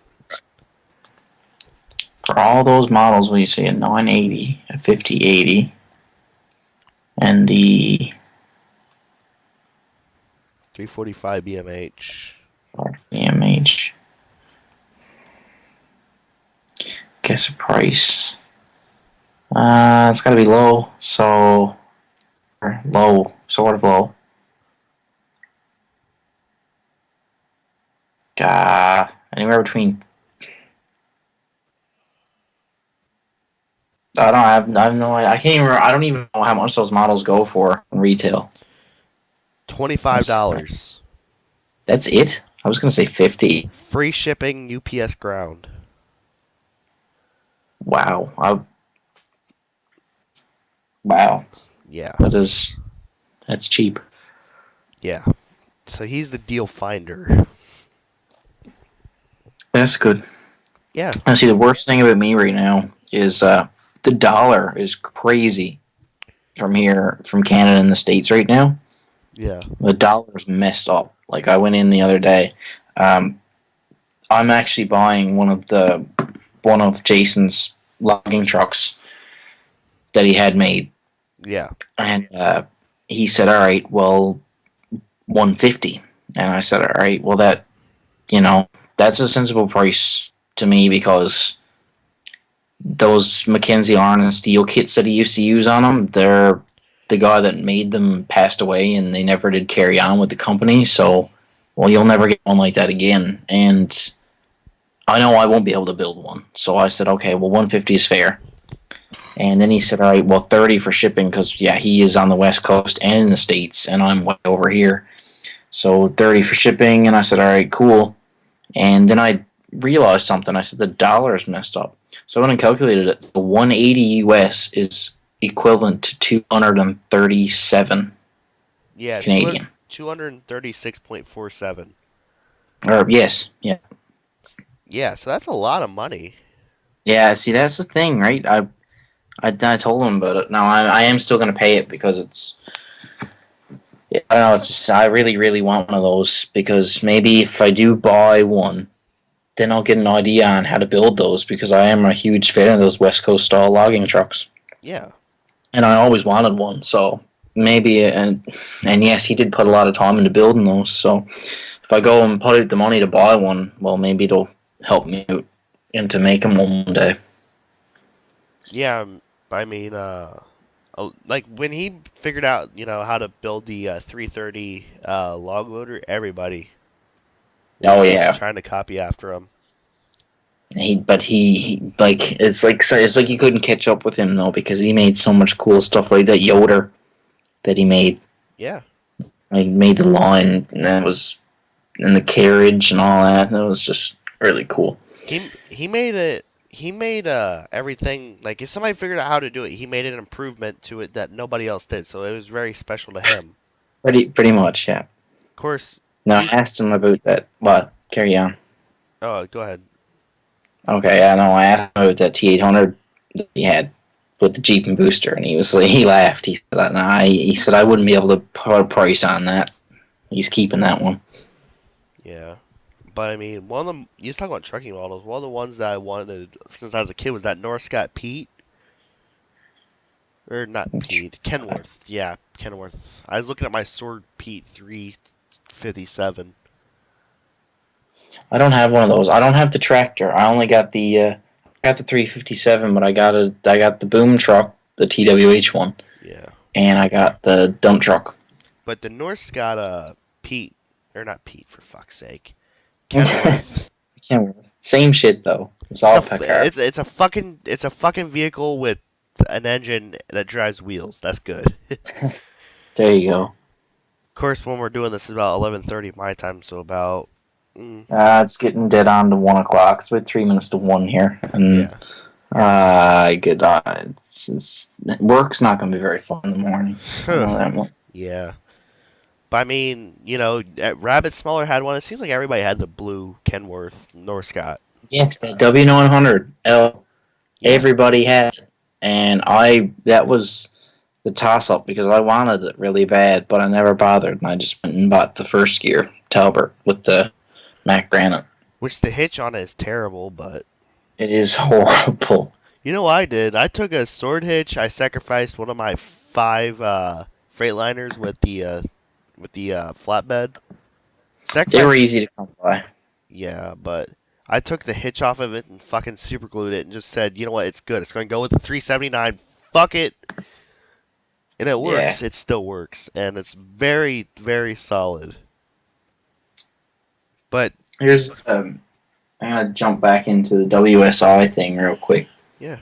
For all those models, we see a 980, a 5080, and the 345 BMH. BMH. Guess a price. It's gotta be low, so or low, sort of low. Anywhere between. I have no idea. I can't even. I don't even know how much those models go for in retail. That's $25. that's it. I was gonna say 50. Free shipping, UPS ground. Wow. Wow. Yeah, That's cheap. yeah. So he's the deal finder. That's good. Yeah, I see. The worst thing about me right now is the dollar is crazy from Canada and the States right now. yeah, The dollar's messed up. Like I went in the other day. Um, I'm actually buying one of Jason's logging trucks that he had made, yeah, and he said, "All right, well, 150." And I said, "All right, well you know that's a sensible price to me because those Mackenzie Iron and Steel kits that he used to use on them, they're the guy that made them passed away, and they never did carry on with the company. So, well, you'll never get one like that again. And I know I won't be able to build one. So I said, okay, well, 150 is fair. And then he said, all right, well, 30 for shipping because yeah, he is on the West Coast and in the States, and I'm way over here. So 30 for shipping, and I said, all right, cool. And then I realized something. I said the dollar is messed up. So when I calculated it, the 180 US is equivalent to 237 yeah. Canadian. 236.47. Or yes, yeah, Yeah, so that's a lot of money. yeah. See, that's the thing, right? I told him about it. Now I am still going to pay it because it's. I don't know. It's just I really want one of those because maybe if I do buy one, then I'll get an idea on how to build those because I am a huge fan of those West Coast style logging trucks. Yeah, And I always wanted one. So maybe and yes, he did put a lot of time into building those. So if I go and put out the money to buy one, well, maybe it'll help me out into making one day. yeah. I mean, like when he figured out, how to build the 330 log loader, everybody Oh was yeah, trying to copy after him. he like it's like you couldn't catch up with him though because he made so much cool stuff like that Yoder that he made. Yeah, He made the line and that was and the carriage and all that. That was just really cool. he made it. He made everything like if somebody figured out how to do it, he made an improvement to it that nobody else did. So it was very special to him. Pretty much, yeah. Of course, Now I he's. asked him about that. What? Carry on. Oh, go ahead. Okay, I know. I asked him about that T800 that he had with the Jeep and booster, and he laughed. He said, "Nah," he said, "I wouldn't be able to put a price on that." He's keeping that one. Yeah. But I mean, one of them. You talking about trucking models. One of the ones that I wanted since I was a kid was that North Pete, or not Pete, Kenworth. Yeah, Kenworth. I was looking at my Sword Pete 357. I don't have one of those. I don't have the tractor. I only got the 357, but I got the boom truck, the TWH one, Yeah. and I got the dump truck. But the North's got a Pete, or not Pete for fuck's sake, Kenworth. Same shit though. It's all Packard. It's a fucking vehicle with an engine that drives wheels. That's good. Of There you go. course, when we're doing this is about 11:30 my time, so about It's getting dead on to 1 o'clock. It's about 3 minutes to one here, and yeah. good. Work's not going to be very fun in the morning. I know that one. Yeah. But I mean, Rabbit Smaller had one. It seems like everybody had the blue Kenworth North Scott. Yes, that W900L. Yeah. Everybody had, and I that was the toss up because I wanted it really bad, but I never bothered, and I just went and bought the first gear Talbot with the Mac Granite. Which the hitch on it is terrible, but It is horrible. you know what I did? I took a sword hitch. I sacrificed one of my five Freightliners with the flatbed. They were Sacrificed. easy to come by. Yeah, but I took the hitch off of it and fucking super glued it and just said, you know what? It's good. It's going to go with the 379. Fuck it. And it Yeah. works. It still works, and it's very, very solid. But Here's I'm gonna jump back into the WSI thing real quick. yeah,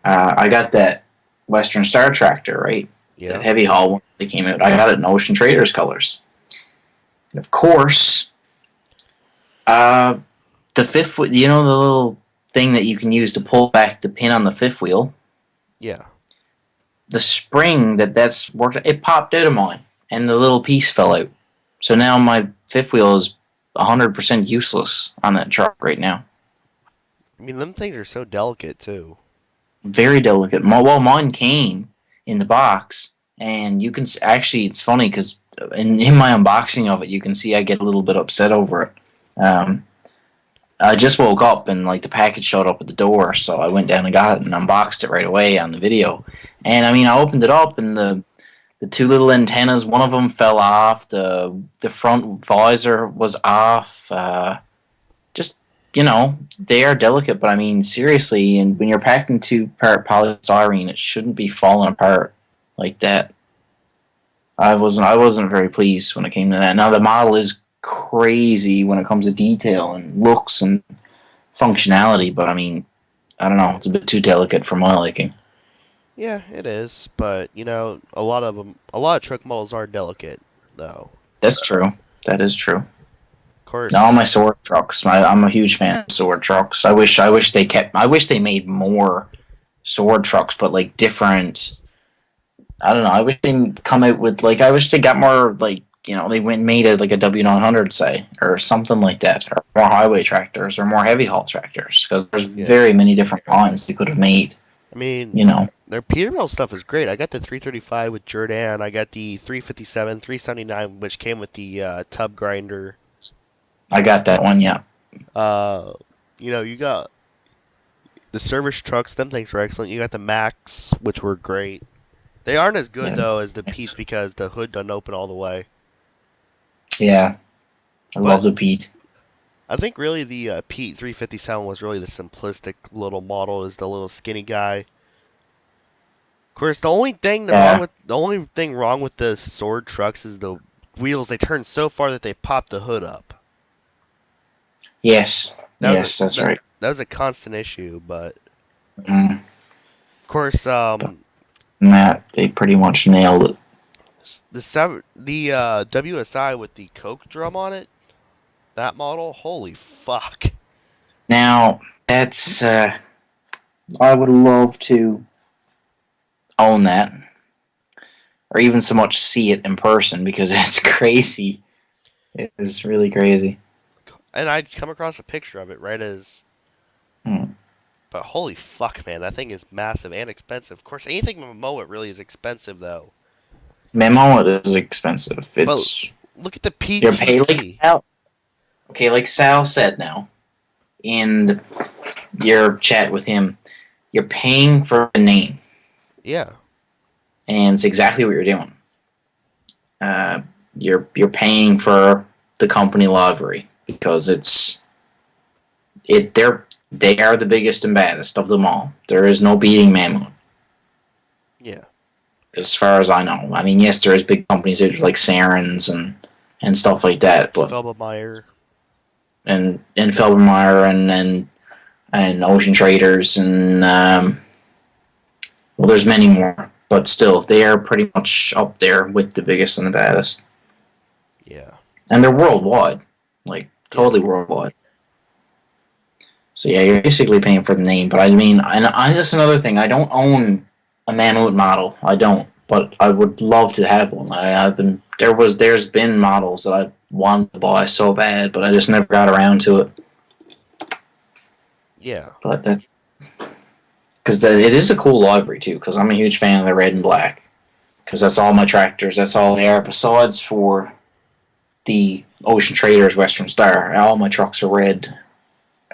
I got that Western Star tractor, right? That yeah, heavy haul one that came out. I got it in Ocean Traders colors. And of course, the fifth, the little thing that you can use to pull back the pin on the fifth wheel, Yeah. the spring that's worked, it popped out of mine, and the little piece fell out. So now my fifth wheel is 100% useless on that truck right now. I mean, them things are so delicate too. Very delicate. Well, mine came in the box, and you can actually. It's funny because in my unboxing of it, you can see I get a little bit upset over it. I just woke up and like the package showed up at the door, so I went down and got it and unboxed it right away on the video. And I mean, I opened it up and the two little antennas, one of them fell off. The front visor was off. Just they are delicate, but I mean, seriously, and when you're packed in two-part polystyrene, it shouldn't be falling apart like that. I wasn't very pleased when it came to that. Now the model is crazy when it comes to detail and looks and functionality, but I mean, I don't know, it's a bit too delicate for my liking. Yeah, it is, but a lot of truck models are delicate, though. That's true. That is true. Of course. Now all my sword trucks. I'm a huge fan of sword trucks. I wish they made more sword trucks, but like different. I don't know. I wish they come out with like. I wish they got more like they went and made it like a W900 say or something like that, or more highway tractors or more heavy haul tractors because there's very many different lines they could have made. I mean, their Peterbilt stuff is great. I got the 335 with Jordan. I got the 357, 379, which came with the tub grinder. I got that one, yeah. You got the service trucks. Them things were excellent. You got the Max, which were great. They aren't as good though as the Pete because the hood doesn't open all the way. Yeah, I love the Pete. I think really the Pete 357 was really the simplistic little model. Is the little skinny guy. Of course, the only thing wrong with the sword trucks is the wheels. They turn so far that they pop the hood up. Yes, that's right. That was a constant issue, but of course, Matt, they pretty much nailed it. The WSI with the Coke drum on it, that model, holy fuck! Now that's I would love to own that, or even so much see it in person because it's crazy. It is really crazy. And I'd come across a picture of it right as. But holy fuck, man, that thing is massive and expensive. Of course, anything Momoa really is expensive, though. Momoa is expensive. It's but look at the PTC. Like Sal said now, in your chat with him, you're paying for a name. Yeah. And it's exactly what you're doing. You're paying for the company livery because they are the biggest and baddest of them all. There is no beating Mammoth. Yeah. As far as I know. I mean, yes, there is big companies like Sarens and stuff like that, but Felbermeyer. And Felbermeyer and Ocean Traders and well, there's many more, but still, they are pretty much up there with the biggest and the baddest. Yeah. And they're worldwide, like totally worldwide. So yeah, you're basically paying for the name. But I mean, that's another thing. I don't own a Mammut model. I don't, but I would love to have one. There's been models that I wanted to buy so bad, but I just never got around to it. Yeah. But that's because it is a cool livery too. Because I'm a huge fan of the red and black. Because that's all my tractors. That's all they are. Besides for the Ocean Traders Western Star, all my trucks are red.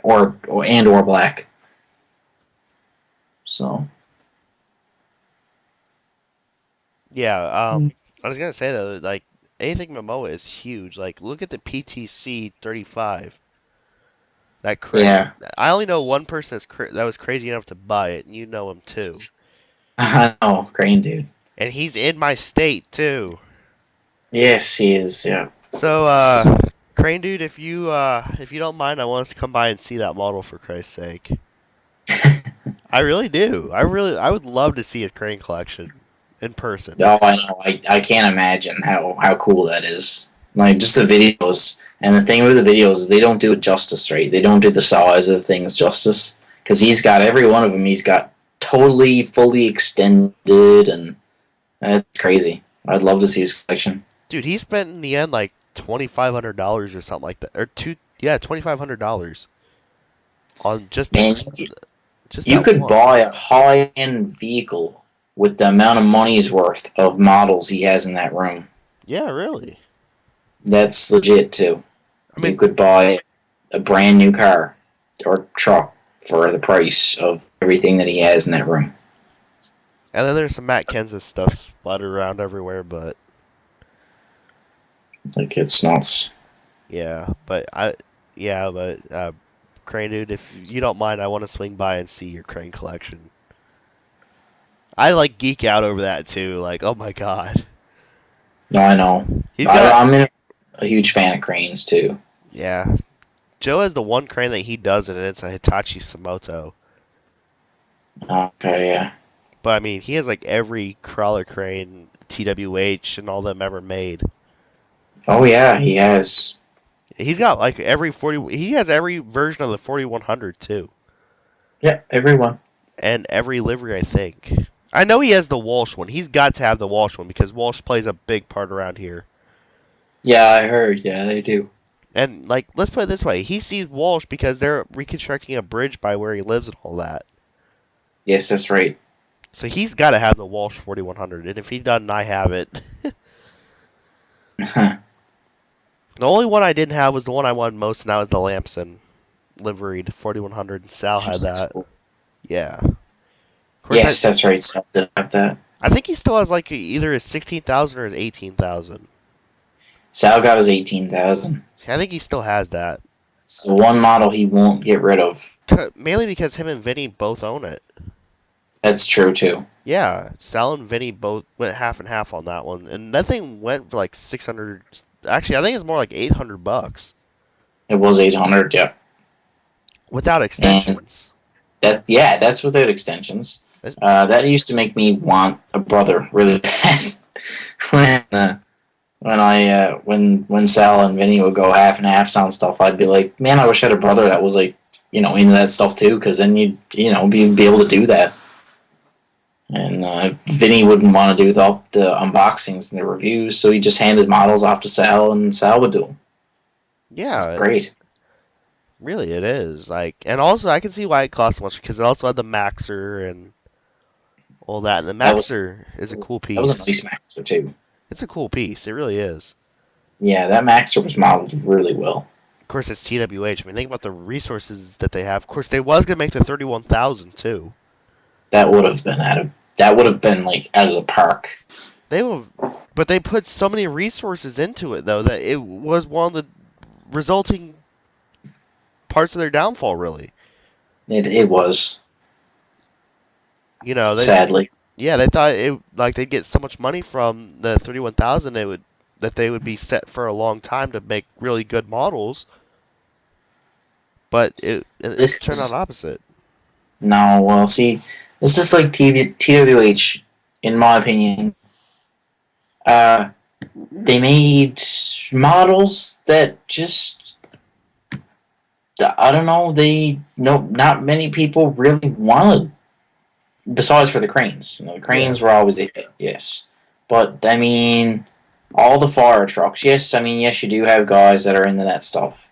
Or black. So. Yeah, I was gonna say though, like anything Momoa is huge. Like look at the PTC 35. That crazy. Yeah. I only know one person that was crazy enough to buy it, and you know him too. I know, Crane dude. And he's in my state too. Yes, he is. Yeah. So, Crane dude, if you don't mind, I want us to come by and see that model for Christ's sake. I really do. I would love to see his crane collection in person. Oh, I know. I can't imagine how cool that is. Like just the videos, and the thing with the videos is they don't do it justice, right? They don't do the size of the things justice. because he's got every one of them. He's got totally, fully extended, and that's crazy. I'd love to see his collection. Dude, he spent in the end like $2,500 or something like that, or $2,500 on Man, just you that could one. buy a high-end vehicle with the amount of money's worth of models he has in that room. Yeah, really. That's legit too. I You mean, could buy a brand new car or truck for the price of everything that he has in that room. and then there's some Matt Kenseth stuff splattered around everywhere, but Like, it's nuts. yeah, but Crane dude, if you don't mind, I want to swing by and see your Crane collection. I like geek out over that too. Like, oh my god, No, I know. he's got I'm a huge fan of cranes too. yeah. Joe has the one crane that he does, and it's a Hitachi Samoto. Okay, yeah. But I mean, he has like every crawler crane, TWH, and all them ever made. Oh yeah, he has. He's got like every 40. He has every version of the 4100 too, Yeah, everyone. and every livery I think. I know he has the Walsh one. He's got to have the Walsh one because Walsh plays a big part around here. Yeah, I heard. Yeah, they do. And like, let's put it this way: he sees Walsh because they're reconstructing a bridge by where he lives and all that. Yes, that's right. So he's got to have the Walsh 4100, and if he doesn't, I have it. The only one I didn't have was the one I wanted most, and that was the Lamson liveried 4100. And Sal had that. Yeah. Of course, Yes, that's right. So did have that. I think he still has like either his 16,000 or his 18,000. Sal got his 18,000. I think he still has that. It's the one model he won't get rid of. Mainly because him and Vinny both own it. That's true too. Yeah, Sal and Vinny both went half and half on that one, and that thing went for like 600. Actually, I think it's more like $800 It was 800. Yeah, without and extensions. that's without extensions. That used to make me want a brother really bad. When Sal and Vinny would go half and half on stuff, I'd be like, man, I wish I had a brother that was like, into that stuff too, because then you'd be able to do that. And Vinny wouldn't want to do the unboxings and the reviews, so he just handed models off to Sal, and Sal would do them. It's Yeah, great. really it is. Like, and also I can see why it costs so much because it also had the Maxer and all that. And the That was Maxer is a cool that was a piece. nice Maxer too. It's a cool piece. It really is. Yeah, that Maxer was modeled really well. Of course, it's TWH. I mean, think about the resources that they have. Of course, they was gonna make the 31,000 too. That would have been like out of the park. They will, but they put so many resources into it though that it was one of the resulting parts of their downfall. Really, It was, you know, sadly. they thought it like they'd get so much money from the 31,000 they would be set for a long time to make really good models, but it This turned out is opposite. no. Well, see, this is like TWH, in my opinion. Uh, they made models that just, I don't know. Not many people really wanted. Besides for the cranes, the cranes were always a hit, yes. But I mean, all the fire trucks, yes. I mean, yes, you do have guys that are into that stuff,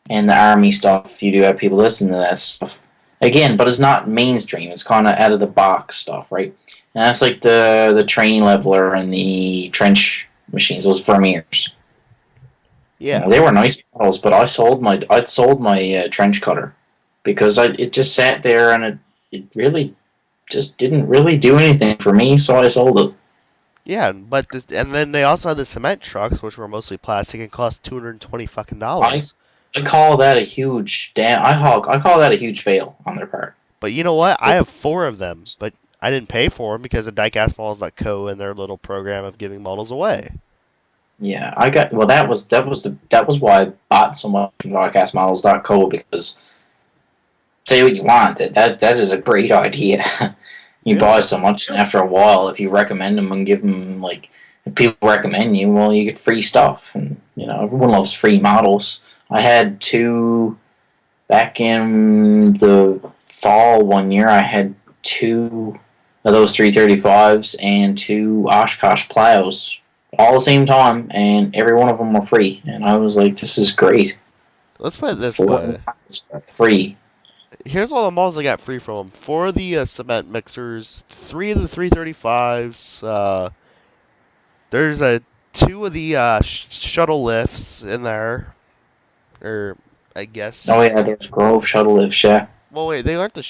and the army stuff. You do have people listening to that stuff. Again, but it's not mainstream. It's kind of out of the box stuff, right? And that's like the train leveler and the trench machines, those Vermeers. Yeah, They were nice models, but I'd sold my trench cutter because it just sat there and it really just didn't really do anything for me, so I sold it. yeah, and then they also had the cement trucks, which were mostly plastic and cost $220 fucking I dollars. I call that a huge I call that a huge fail on their part. But you know what? I have It's, 4 of them, but I didn't pay for them because of diecastmodels.co and their little program of giving models away. yeah, I got well. That was why I bought so much from podcastmodels.co, because say what you want, that is a great idea. You buy Yeah. so much, and after a while, if you recommend them and give them, like, if people recommend you, well, you get free stuff, and everyone loves free models. I had two Back in the fall one year, I had two of those 335s and two Oshkosh plows all the same time, and every one of them were free. And I was like, this is great. Let's put it this 4 way. times for free. Here's all the models I got free from them. 4 of the cement mixers, 3 of the 335s. There's 2 of the shuttle lifts in there, or I Oh, guess. yeah, there's Grove shuttle lifts, yeah. Well, wait, they aren't the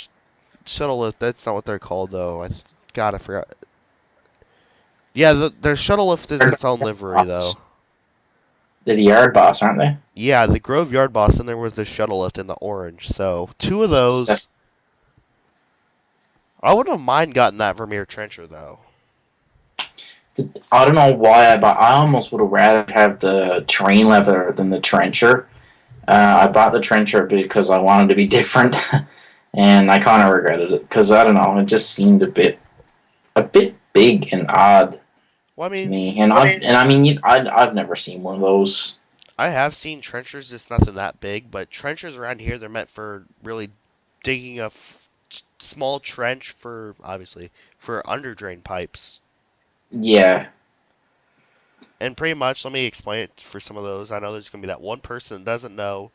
shuttle lift. That's not what they're called, though. God, I forgot. Yeah, their shuttle lift is its own livery, though. They're the Yard Boss, aren't they? Yeah, the Grove Yard Boss, and there was the shuttle lift in the orange. So 2 of those. I wouldn't have mind gotten that Vermeer Trencher, though. I don't know why I almost would have rather have the terrain leather than the trencher. I bought the trencher because I wanted to be different, and I kind of regretted it because I don't know, it just seemed a bit big and odd Well, I to mean, me. I've never seen one of those. I have seen trenchers. It's nothing that big, but trenchers around here, they're meant for really digging a small trench for, obviously, for underdrain pipes. Yeah, And pretty much, let me explain it for some of those. I know there's going to be that one person that doesn't know.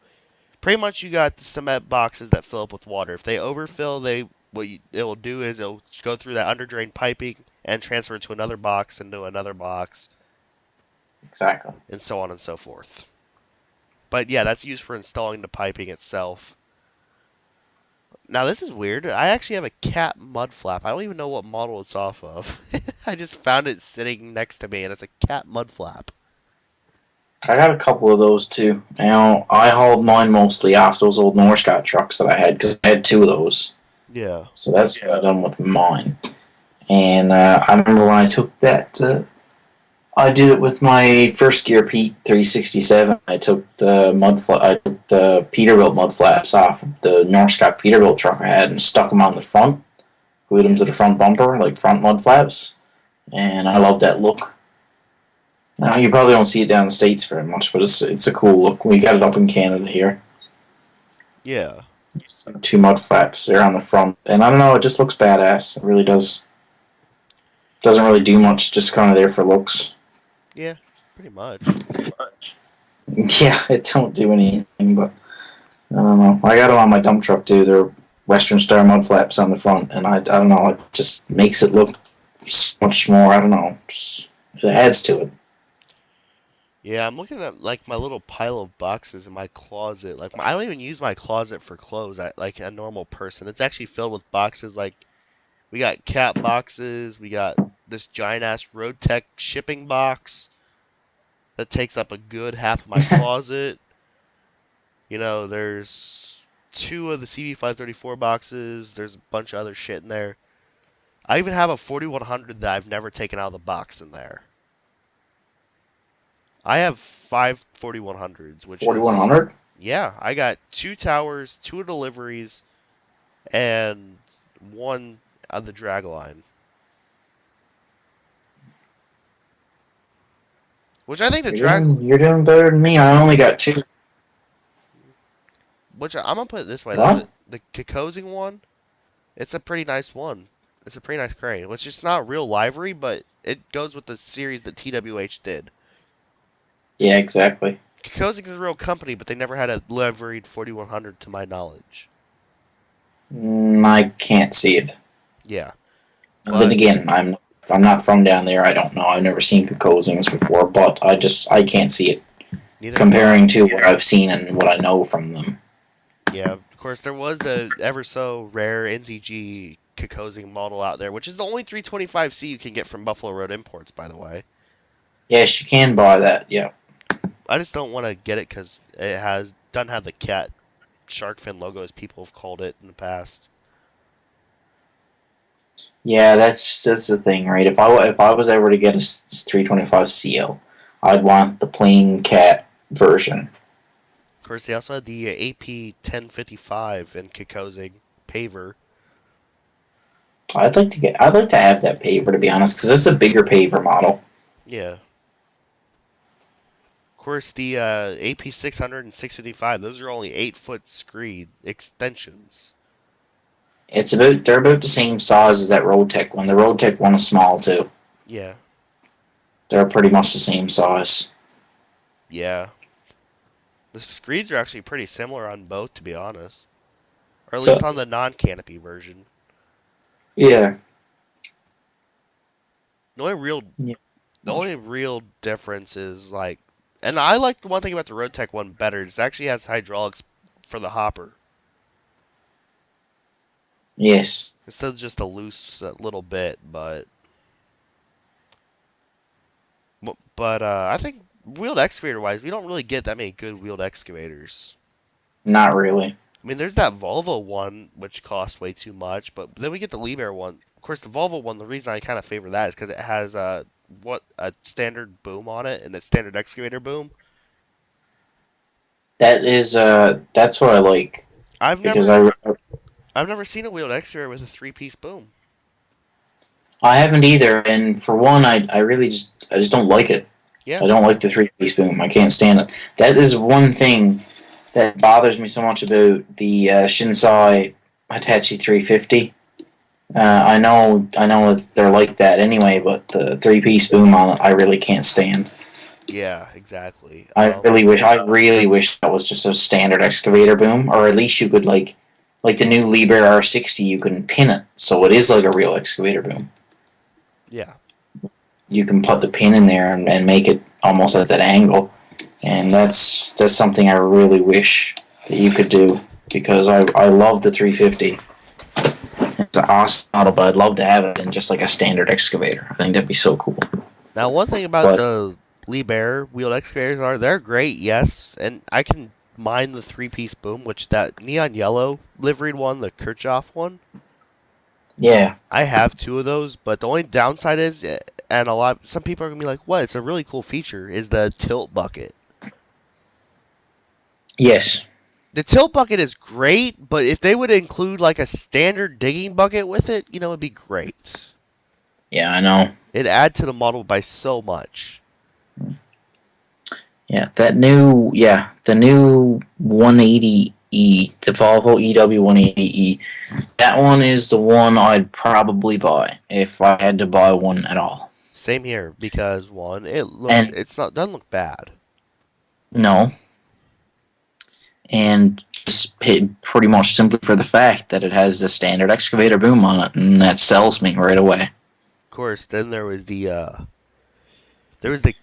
Pretty much, you got the cement boxes that fill up with water. If they overfill, it will do is it'll go through that underdrain piping and transfer it to another box and to another box, exactly. and so on and so forth. But yeah, that's used for installing the piping itself. Now this is weird. I actually have a cat mud flap. I don't even know what model it's off of. I just found it sitting next to me, and it's a cat mud flap. I got a couple of those too. I hauled mine mostly off those old Norscot trucks that I had because I had two of those. Yeah. So that's what I done with mine. And I remember when I took that. I did it with my first gear Pete 367. I took I took the Peterbilt mud flaps off the Norscot Peterbilt truck I had and stuck them on the front, glued them Yeah. to the front bumper like front mud flaps, and I love that look. Now, you probably don't see it down in the States very much, but it's a cool look. We got it up in Canada here. Yeah. Two mud flaps there on the front, and I don't know, it just looks badass. It really does. Doesn't really do much, just kind of there for looks. Yeah. Pretty much. Yeah, it don't do anything, but I don't know. I got it on my dump truck too. They're Western Star mud flaps on the front, and I don't know. It just makes it look so much more. I don't know. Just, it adds to it. Yeah, I'm looking at like my little pile of boxes in my closet. Like I don't even use my closet for clothes. Like a normal person. It's actually filled with boxes. Like we got cat boxes. We got this giant ass Road Tech shipping box that takes up a good half of my closet. There's 2 of the CV534 boxes. There's a bunch of other shit in there. I even have a 4100 that I've never taken out of the box in there. I have 5 4100s, which is 4100. yeah. I got 2 towers, 2 deliveries, and 1 of the dragline. Which I think the You're doing better than me. I only got two. which I'm gonna put it this way though, What? the Kikosing one, it's a pretty nice one. It's a pretty nice crane. It's just not real livery, but it goes with the series that TWH did. Yeah, exactly. Kikosing is a real company, but they never had a liveried 4100 to my knowledge. I can't see it. Yeah, And then but again, I'm not from down there. I don't know. I've never seen Cocosings before, but I can't see it neither have I. comparing to what I've seen and what I know from them. Yeah, of course, there was the ever so rare NZG Kikosing model out there, which is the only 325C you can get from Buffalo Road Imports, by the way. Yes, you can buy that. Yeah. I just don't want to get it because doesn't have the cat shark fin logo as people have called it in the past. Yeah, that's the thing, right? If I was ever to get a 325 CL, I'd want the plain cat version. Of course, they also had the AP 1055 and Kikosing paver. I'd like to have that paver, to be honest, because it's a bigger paver model. Yeah. Of course, the AP 600 and 655, those are only 8-foot screed extensions. They're about the same size as that Road Tech one. The Road Tech one is small too. Yeah, They're pretty much the same size. yeah. The screeds are actually pretty similar on both, to be honest. Or at least on the non-canopy version. Yeah. The only real Yeah. the only real difference is like, and I like the one thing about the Road Tech one better. Is it actually has hydraulics for the hopper Yes. instead of just a loose little bit. But I think wheeled excavator wise, we don't really get that many good wheeled excavators. Not really. I mean, there's that Volvo one which costs way too much, but then we get the Liebherr one. Of course, the Volvo one. The reason I kind of favor that is because it has a standard boom on it and a standard excavator boom. That's what I like I've because never I've never seen a wheeled excavator with a three-piece boom. I haven't either, and for one, I really I just don't like it. Yeah, I don't like the 3-piece boom. I can't stand it. That is one thing that bothers me so much about the Shinsei Hitachi 350. I know that they're like that anyway, but the 3-piece boom on it, I really can't stand. yeah, exactly. I really wish that was just a standard excavator boom, or at least you could like the new Liebherr R60, you can pin it so it is like a real excavator boom. Yeah, You can put the pin in there and make it almost at that angle, and that's something I really wish that you could do because I love the 350. It's an awesome model, but I'd love to have it in just like a standard excavator. I think that'd be so cool. now, one thing about But the Liebherr wheeled excavators are they're great, yes, and I can mine the three-piece boom, which that neon yellow liveried one, the Kirchhoff one. yeah, I have two of those, but the only downside is, and some people are gonna be like, "What? It's a really cool feature." Is the tilt bucket. yes, The tilt bucket is great, but if they would include like a standard digging bucket with it, it'd be great. yeah, I know. It'd add to the model by so much. The new 180E, the Volvo EW 180E. That one is the one I'd probably buy if I had to buy one at all. Same here because one, And it's not doesn't look bad. no, and just pretty much simply for the fact that it has the standard excavator boom on it, and that sells me right away. Of course, then there was the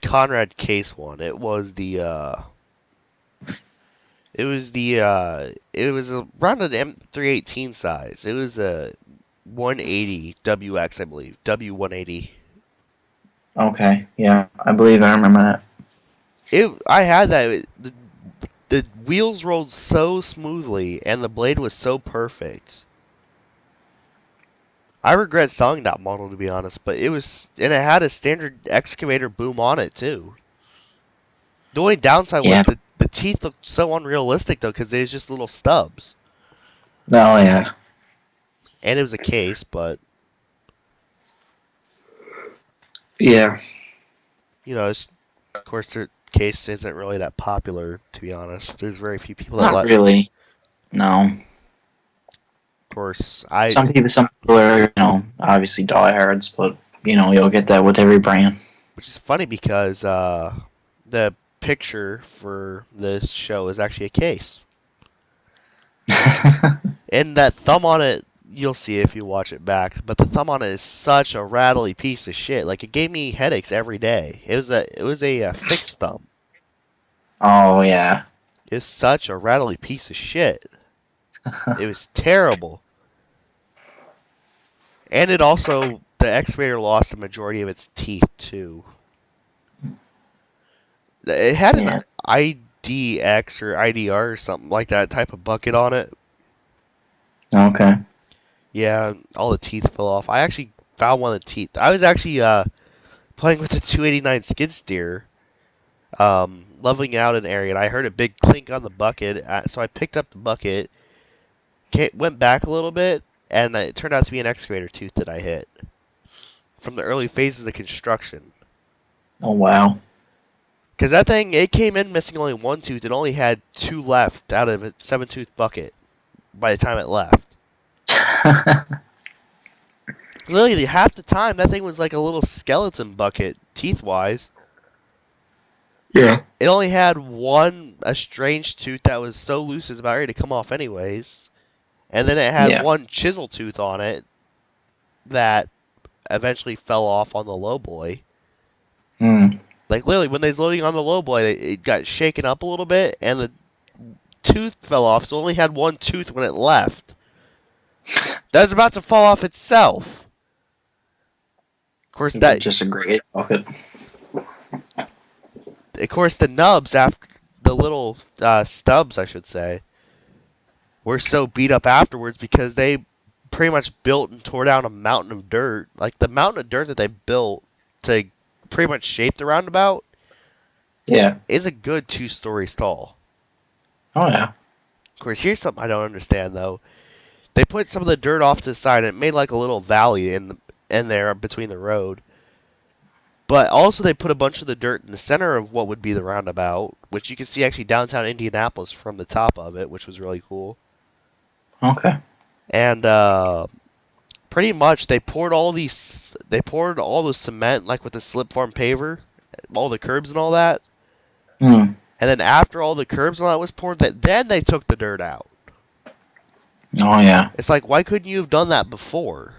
Conrad Case one. It was around an M318 size. It was a 180 WX, I believe. W180. Okay, yeah, I remember that. I had that. The wheels rolled so smoothly and the blade was so perfect. I regret selling that model to be honest, but it had a standard excavator boom on it too. The only downside was Yeah. the teeth looked so unrealistic though because they was just little stubs. Oh yeah. And it was a case, but Yeah. of course their case isn't really that popular to be honest. There's very few people that Not let. really. No. Of course, Some people are, obviously diehards, but you'll get that with every brand. which is funny because the picture for this show is actually a case. And that thumb on it, you'll see if you watch it back. But the thumb on it is such a rattly piece of shit. Like it gave me headaches every day. It was a fixed thumb. Oh yeah. It's such a rattly piece of shit. It was terrible. And the excavator lost a majority of its teeth too. It had an Yeah. IDX or IDR or something like that type of bucket on it. Okay. Yeah, all the teeth fell off. I actually found one of the teeth. I was actually playing with the 289 skid steer, leveling out an area, and I heard a big clink on the bucket. So I picked up the bucket, went back a little bit, and it turned out to be an excavator tooth that I hit from the early phases of construction. Oh wow. Because that thing, it came in missing only one tooth. It only had 2 left out of its 7-tooth bucket by the time it left. Literally, half the time, that thing was like a little skeleton bucket, teeth-wise. Yeah. It only had one estranged tooth that was so loose it was about ready to come off anyways. And then it had Yeah. one chisel tooth on it that eventually fell off on the low boy. Mm. Like, literally, when they was loading on the low boy, it got shaken up a little bit, and the tooth fell off, so it only had one tooth when it left. That was about to fall off itself. Of course, Just a great bucket. the nubs after the little stubs, I should say, were so beat up afterwards because they pretty much built and tore down a mountain of dirt. Like the mountain of dirt that they built to pretty much shape the roundabout Yeah. is a good 2 stories tall. Oh yeah. Of course, here's something I don't understand though. They put some of the dirt off to the side and it made like a little valley in there between the road. But also they put a bunch of the dirt in the center of what would be the roundabout, which you can see actually downtown Indianapolis from the top of it, which was really cool. Okay. And pretty much they poured all the cement like with the slip form paver, all the curbs and all that. Mm. And then after all the curbs and all that was poured, then they took the dirt out. Oh yeah. It's like, why couldn't you have done that before?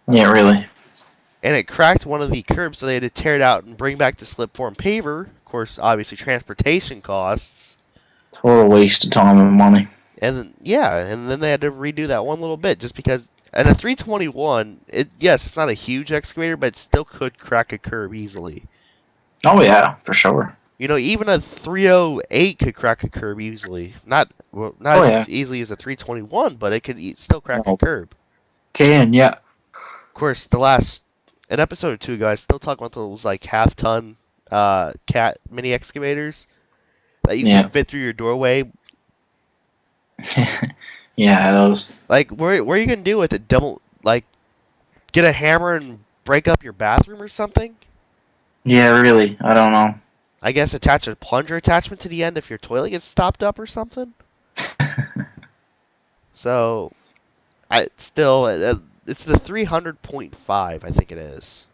Yeah, really. And it cracked one of the curbs, so they had to tear it out and bring back the slip form paver. Of course, obviously transportation costs. Total waste of time and money. And then they had to redo that one little bit just because. And a 321, yes, it's not a huge excavator, but it still could crack a curb easily. Oh yeah, for sure. You know, even a 308 could crack a curb easily. Not as easily as a 321, but it could still crack a curb. Can, yeah. Of course, an episode or two ago, I still talk about those like half-ton cat mini excavators that you can fit through your doorway. Yeah, those. Like, what are you gonna do with it? Get a hammer and break up your bathroom or something? Yeah, really. I don't know. I guess attach a plunger attachment to the end if your toilet gets stopped up or something. So, it's the 300.5, I think it is,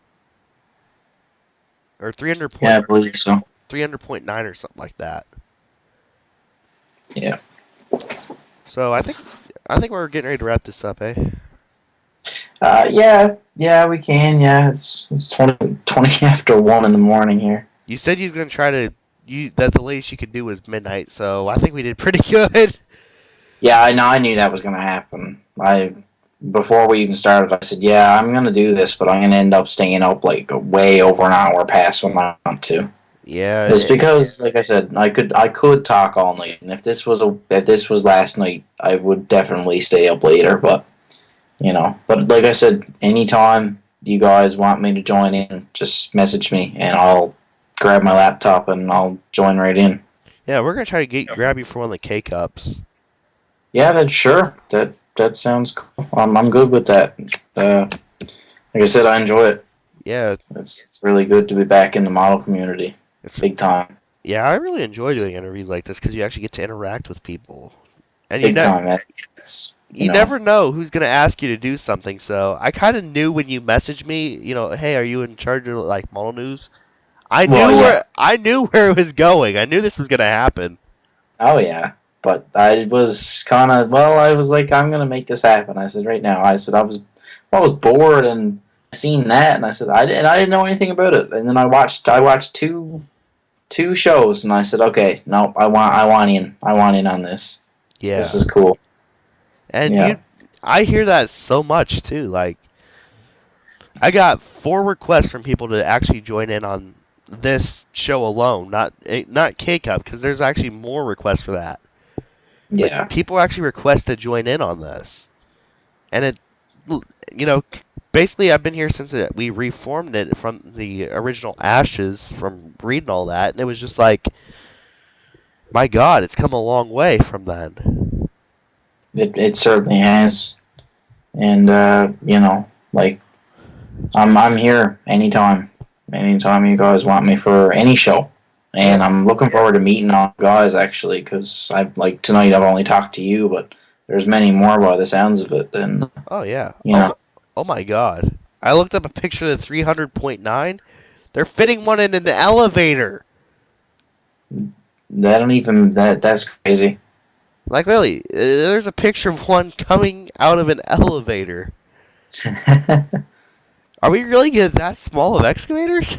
or 300. Yeah, I believe so. 300.9 or something like that. Yeah. So I think we're getting ready to wrap this up, eh? Yeah, we can. Yeah, it's 20 after 1 in the morning here. You said you were gonna try to that the latest you could do was midnight, so I think we did pretty good. Yeah, I knew that was gonna happen. Before we even started, I said, yeah, I'm gonna do this, but I'm gonna end up staying up like way over an hour past when I want to. Yeah, it's because, like I said, I could talk all night, and if this was last night, I would definitely stay up later. But but like I said, anytime you guys want me to join in, just message me, and I'll grab my laptop and I'll join right in. Yeah, we're gonna try to grab you for one of the K cups. Yeah, that sounds cool. I'm good with that. Like I said, I enjoy it. Yeah, it's really good to be back in the model community. It's big time. Yeah, I really enjoy doing interviews like this because you actually get to interact with people. And big time. You never know who's going to ask you to do something, so I kind of knew when you messaged me, hey, are you in charge of, like, Model News? I knew where it was going. I knew this was going to happen. Oh, yeah. But I was kind of, I was like, I'm going to make this happen. I said, right now. I said, I was bored and seen that, and I said, I didn't know anything about it. And then I watched two shows, and I said, okay, no, I want in on this. Yeah. This is cool. And I hear that so much too. Like, I got 4 requests from people to actually join in on this show alone, not K-Cup, because there's actually more requests for that. Yeah. But people actually request to join in on this, and basically I've been here since we reformed it from the original ashes from reading all that, and it was just like, my God, it's come a long way from then. It certainly has, and like I'm here anytime you guys want me for any show. and Yeah. I'm looking forward to meeting all the guys actually, because I like tonight I've only talked to you, but there's many more by the sounds of it, and Oh yeah. you know Oh my God. I looked up a picture of the 300.9. They're fitting one in an elevator. that don't even that's crazy. Like literally, there's a picture of one coming out of an elevator. Are we really getting that small of excavators?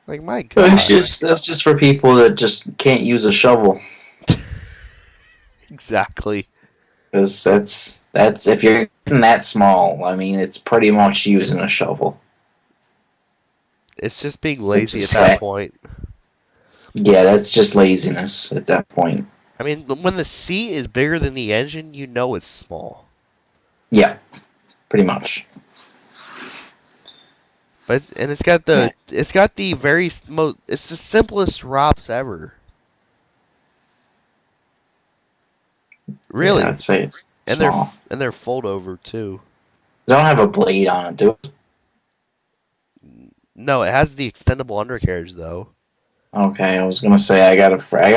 Like my God. That's just for people that just can't use a shovel, Exactly. because that's if you're getting that small, I mean it's pretty much using a shovel, It's just being which lazy is at that sad. point. Yeah, that's just laziness at that point. I mean, when the seat is bigger than the engine, you know it's small. Yeah, pretty much. But and Yeah, it's got the very most it's the simplest ROPS ever. yeah, Really. I'd say it's And they're small. and they're fold over too. They don't have a blade on it, do it? No, it has the extendable undercarriage though. Okay, I was gonna say I got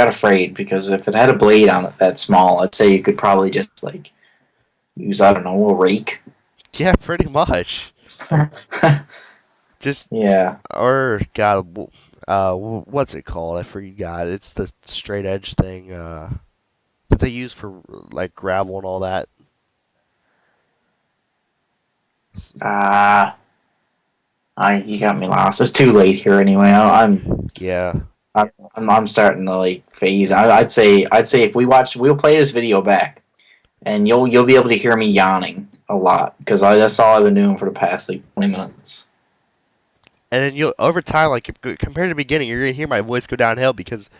afraid because if it had a blade on it that small, I'd say you could probably just like use, I don't know, a rake. Yeah, pretty much. Just Yeah. or God, what's it called? I forgot. It's the straight edge thing that they use for like gravel and all that. Ah, I you got me lost. It's too late here anyway. Yeah. I'm starting to like phase. I'd say if we'll play this video back, and you'll be able to hear me yawning a lot because that's all I've been doing for the past like 20 minutes. And then you'll over time, like compared to the beginning, you're gonna hear my voice go downhill because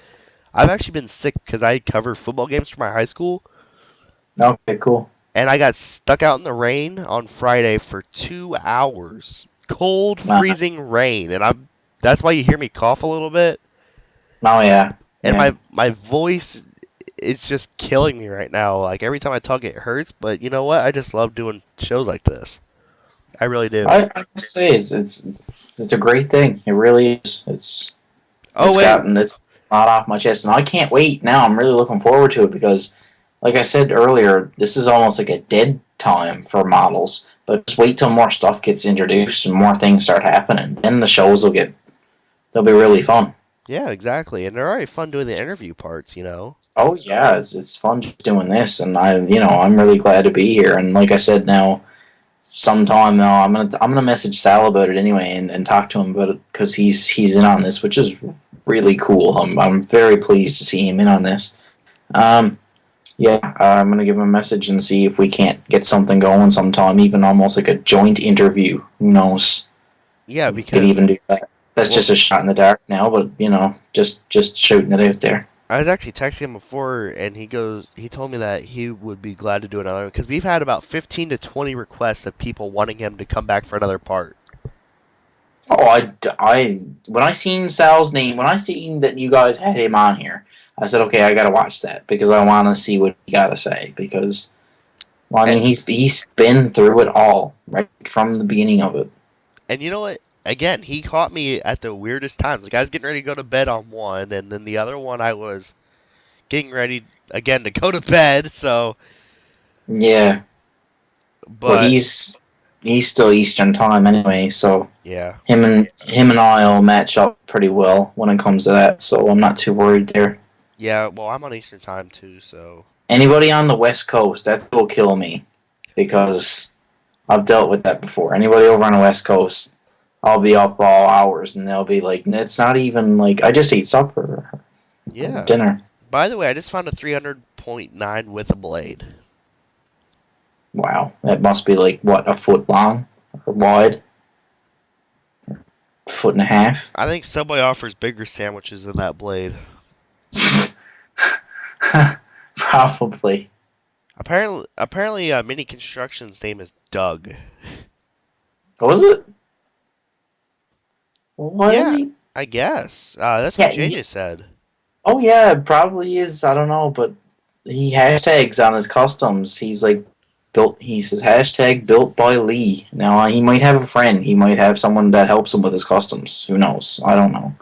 I've actually been sick because I cover football games for my high school, Okay, cool. and I got stuck out in the rain on Friday for 2 hours. Cold, Uh, freezing rain, and I'm that's why you hear me cough a little bit. oh yeah, And yeah. my voice is just killing me right now. Like every time I talk, it hurts. But you know what? I just love doing shows like this. I really do. I must say it's a great thing. It really is. Oh wait, It's not off my chest, and I can't wait. Now I'm really looking forward to it because, like I said earlier, this is almost like a dead time for models. But just wait till more stuff gets introduced and more things start happening. Then the shows they'll be really fun. yeah, exactly. And they're already fun doing the interview parts. You know. Oh yeah, it's fun just doing this, and I'm really glad to be here. And like I said, now sometime now I'm gonna message Sal about it anyway and talk to him about it because he's in on this, which is really cool. I'm very pleased to see him in on this. Um, yeah, I'm gonna give him a message and see if we can't get something going sometime, even almost like a joint interview. Who knows? Yeah, We could because even do that. That's well, just a shot in the dark now, but just shooting it out there. I was actually texting him before, and he told me that he would be glad to do another because we've had about 15 to 20 requests of people wanting him to come back for another part. Oh, when I seen Sal's name, when I seen that you guys had him on here, I said, okay, I gotta watch that because I want to see what he got to say. Because, well, I And, mean, he's been through it all right from the beginning of it. and you know what? Again, he caught me at the weirdest times. Like I was getting ready to go to bed on one, and then the other one I was getting ready again to go to bed. So, Yeah, well, but he's still Eastern time anyway, so yeah, him and I'll match up pretty well when it comes to that. So I'm not too worried there. yeah. Well, I'm on Eastern time too, so Anybody on the West Coast, that will kill me because I've dealt with that before. Anybody over on the West Coast, I'll be up all hours and they'll be like, it's not even like I just ate supper or yeah. dinner. By the way, I just found a 300.9 with a blade. Wow, that must be like what, a foot long or wide, foot and a half. I think Subway offers bigger sandwiches than that blade. Probably. Apparently, Mini Construction's name is Doug. What was it? What is Yeah, he? I guess. That's what Yeah. JJ said. Oh yeah, it probably is. I don't know, but he hashtags on his customs. He's like Built. He says hashtag built by Lee. Now he might have a friend. He might have someone that helps him with his customs. Who knows? I don't know.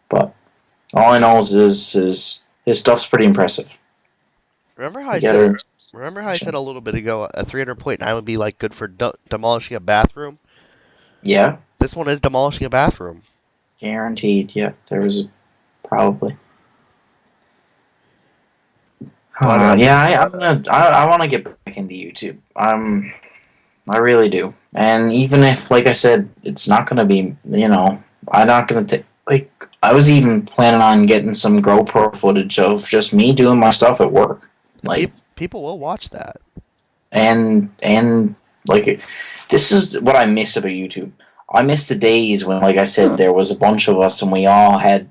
But all I know is his stuff's pretty impressive. Remember how You I said gotta. it? Remember how I said a little bit ago a 300.9 would be like good for demolishing a bathroom? Yeah, This one is demolishing a bathroom. guaranteed. Yeah, there was probably. But Yeah, I'm gonna. I want to get back into YouTube. I really do. And even if, like I said, it's not gonna be, I'm not gonna take. Like, I was even planning on getting some GoPro footage of just me doing my stuff at work, like, people will watch that. and like, this is what I miss about YouTube. I miss the days when, like I said, there was a bunch of us and we all had,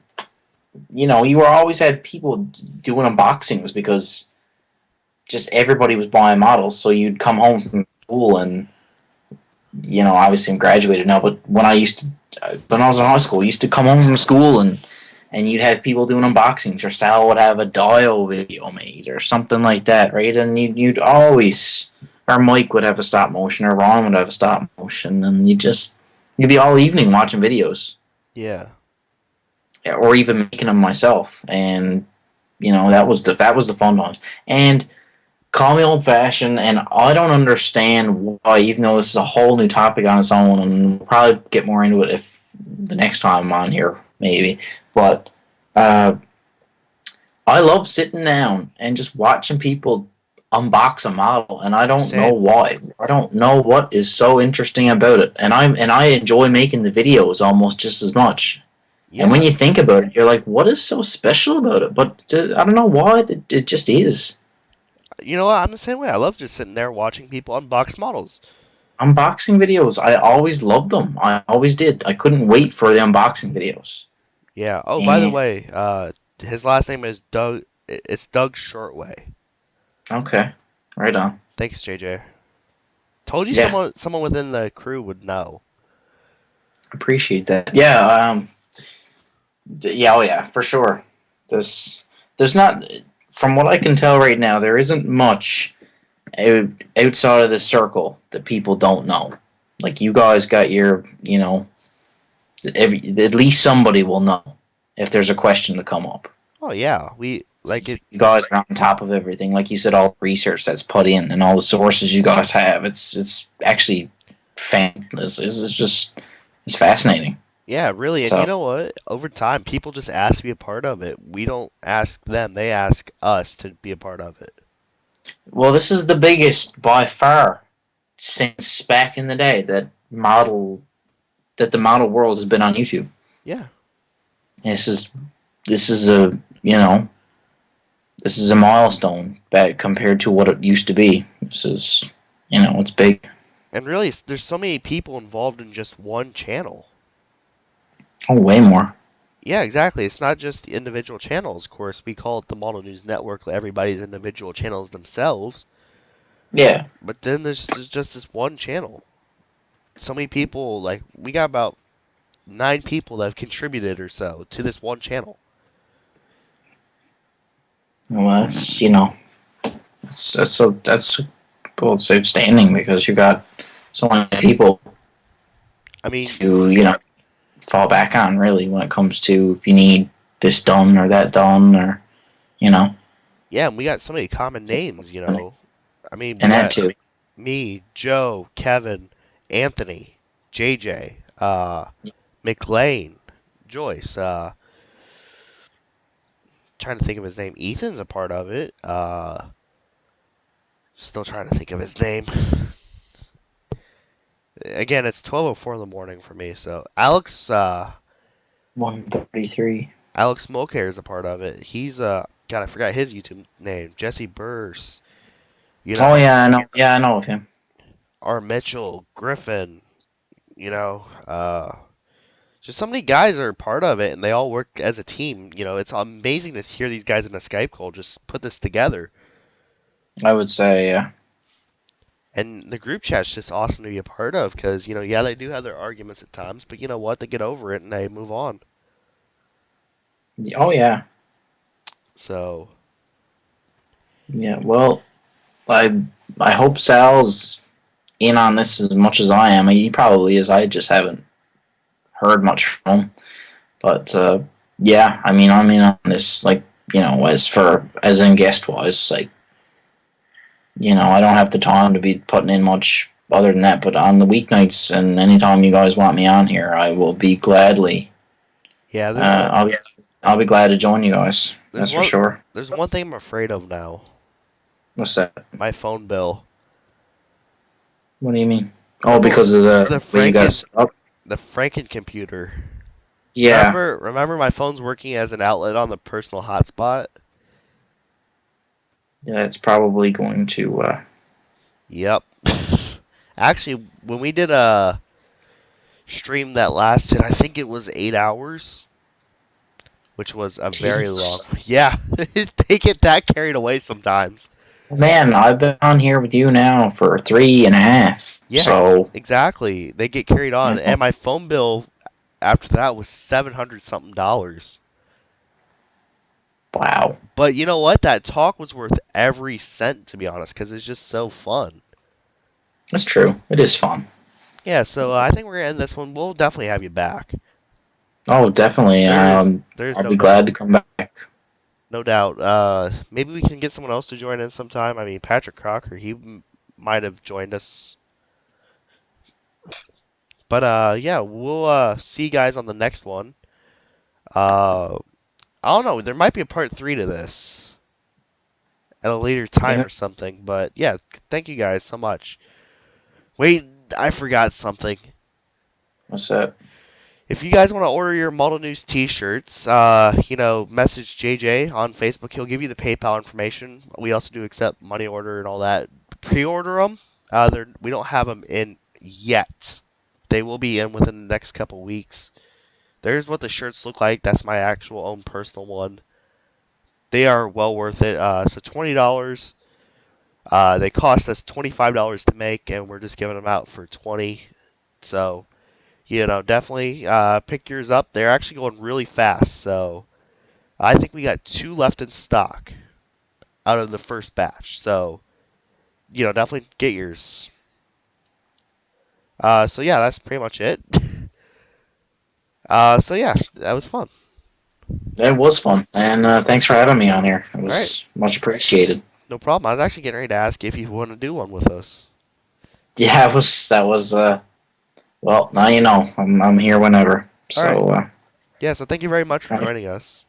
you were always had people doing unboxings because just everybody was buying models. So you'd come home from school and obviously I'm graduated now, but when I was in high school, I used to come home from school and you'd have people doing unboxings, or Sal would have a dial video made or something like that, right? And you'd always, or Mike would have a stop motion, or Ron would have a stop motion, and you'd be all evening watching videos, Yeah. or even making them myself, and that was the fun times. And call me old fashioned, and I don't understand why, even though this is a whole new topic on its own, and we'll probably get more into it if the next time I'm on here, maybe. But uh, I love sitting down and just watching people unbox a model, and I don't know Same. why. I don't know what is so interesting about it, and I enjoy making the videos almost just as much. And when Yeah. you think about it, you're like, what is so special about it? But I don't know why. It just is. You know what? I'm the same way. I love just sitting there watching people unbox models. Unboxing videos, I always loved them. I always did. I couldn't wait for the unboxing videos. Yeah. Oh, by the And way, his last name is Doug. It's Doug Shortway. okay, right on. Thanks, JJ. Told you Yeah, someone within the crew would know. appreciate that. Yeah, yeah, oh yeah, for sure. This, there's not, from what I can tell right now, there isn't much outside of the circle that people don't know. Like you guys got at least somebody will know if there's a question to come up. Oh yeah, we like Seems it. like you guys are on top of everything. Like you said, all the research that's put in and all the sources you guys have. It's actually it's fascinating. Yeah, really. And you So, know what? Over time, people just ask to be a part of it. We don't ask them; they ask us to be a part of it. well, this is the biggest by far since back in the day that the model world has been on YouTube. Yeah. This is this is a this is a milestone back compared to what it used to be. This is it's big. And really, there's so many people involved in just one channel. Oh, way more. Yeah, exactly. It's not just individual channels. Of course, we call it the Model News Network. Everybody's individual channels themselves. Yeah. But then there's just this one channel. So many people, like we got about 9 people that have contributed or so to this one channel. Well, that's well, it's outstanding because you got so many people I mean, to fall back on really when it comes to if you need this done or that done or you know yeah, and we got so many common names. I mean, we and that got too. me, Joe, Kevin, Anthony, JJ, McLean, Joyce. Trying to think of his name. Ethan's a part of it. Still trying to think of his name. Again, it's 12:04 in the morning for me. So $133. Alex Mulcair is a part of it. He's God, I forgot his YouTube name. Jesse Burse. You Oh know, yeah, I know. Yeah, I know of him. R. Mitchell, Griffin. You know, just so many guys are part of it, and they all work as a team. It's amazing to hear these guys in a Skype call just put this together. I would say yeah. And the group chat's just awesome to be a part of because, yeah, they do have their arguments at times, but you know what? They get over it and they move on. Oh yeah. So, Yeah. Well, I I hope Sal's in on this as much as I am. He probably is. I just haven't heard much from him. But yeah, I mean, I'm in on this. Like, as in guest wise, like, I don't have the time to be putting in much other than that. But on the weeknights and anytime you guys want me on here, I will be gladly. Yeah, I'll be glad to join you guys. there's That's for one sure. there's one thing I'm afraid of now. What's that? My phone bill. What do you mean? Oh, Remember because of the the way you guys Franken set up. the Franken computer. Yeah, Remember my phone's working as an outlet on the personal hotspot? yeah, it's probably going to. Yep. Actually, when we did a stream that lasted, I think it was 8 hours, which was a very long. Jeez. Yeah, they get that carried away sometimes. Man, I've been on here with you now for 3.5. Yeah, So, exactly. They get carried on, and my phone bill after that was 700 something dollars. wow, But you know what? That talk was worth every cent, to be honest, because it's just so fun. that's true. It is fun. Yeah, so I think we're gonna end this one. We'll definitely have you back. Oh, definitely. There's I'd no be doubt. glad to come back. No doubt. Maybe we can get someone else to join in sometime. I mean, Patrick Crocker, he might have joined us. But yeah, we'll see you guys on the next one. Uh, I don't know. There might be a part 3 to this at a later time Yeah, or something. But yeah, thank you guys so much. Wait, I forgot something. that's it. If you guys want to order your Model News T-shirts, message JJ on Facebook. He'll give you the PayPal information. We also do accept money order and all that. Pre-order them. We don't have them in yet. They will be in within the next couple weeks. There's what the shirts look like. That's my actual own personal one. They are well worth it. So $20. They cost us $25 to make, and we're just giving them out for 20. So definitely pick yours up. They're actually going really fast, so I think we got 2 left in stock out of the first batch. So, definitely get yours. So yeah, that's pretty much it. So yeah, that was fun. It was fun, and thanks for having me on here. It All right, was much appreciated. no problem. I was actually getting ready to ask if you want to do one with us. Yeah, it was. That was. Well, now you know. I'm here whenever. All right. So, Yeah, so thank you very much for all joining us.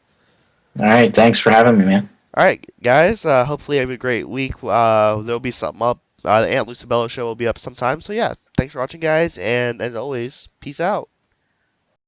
right. Thanks for having me, man. All right, guys. Hopefully, have a great week. There'll be something up. The Aunt Lucibello show will be up sometime. So yeah, thanks for watching, guys, and as always, peace out.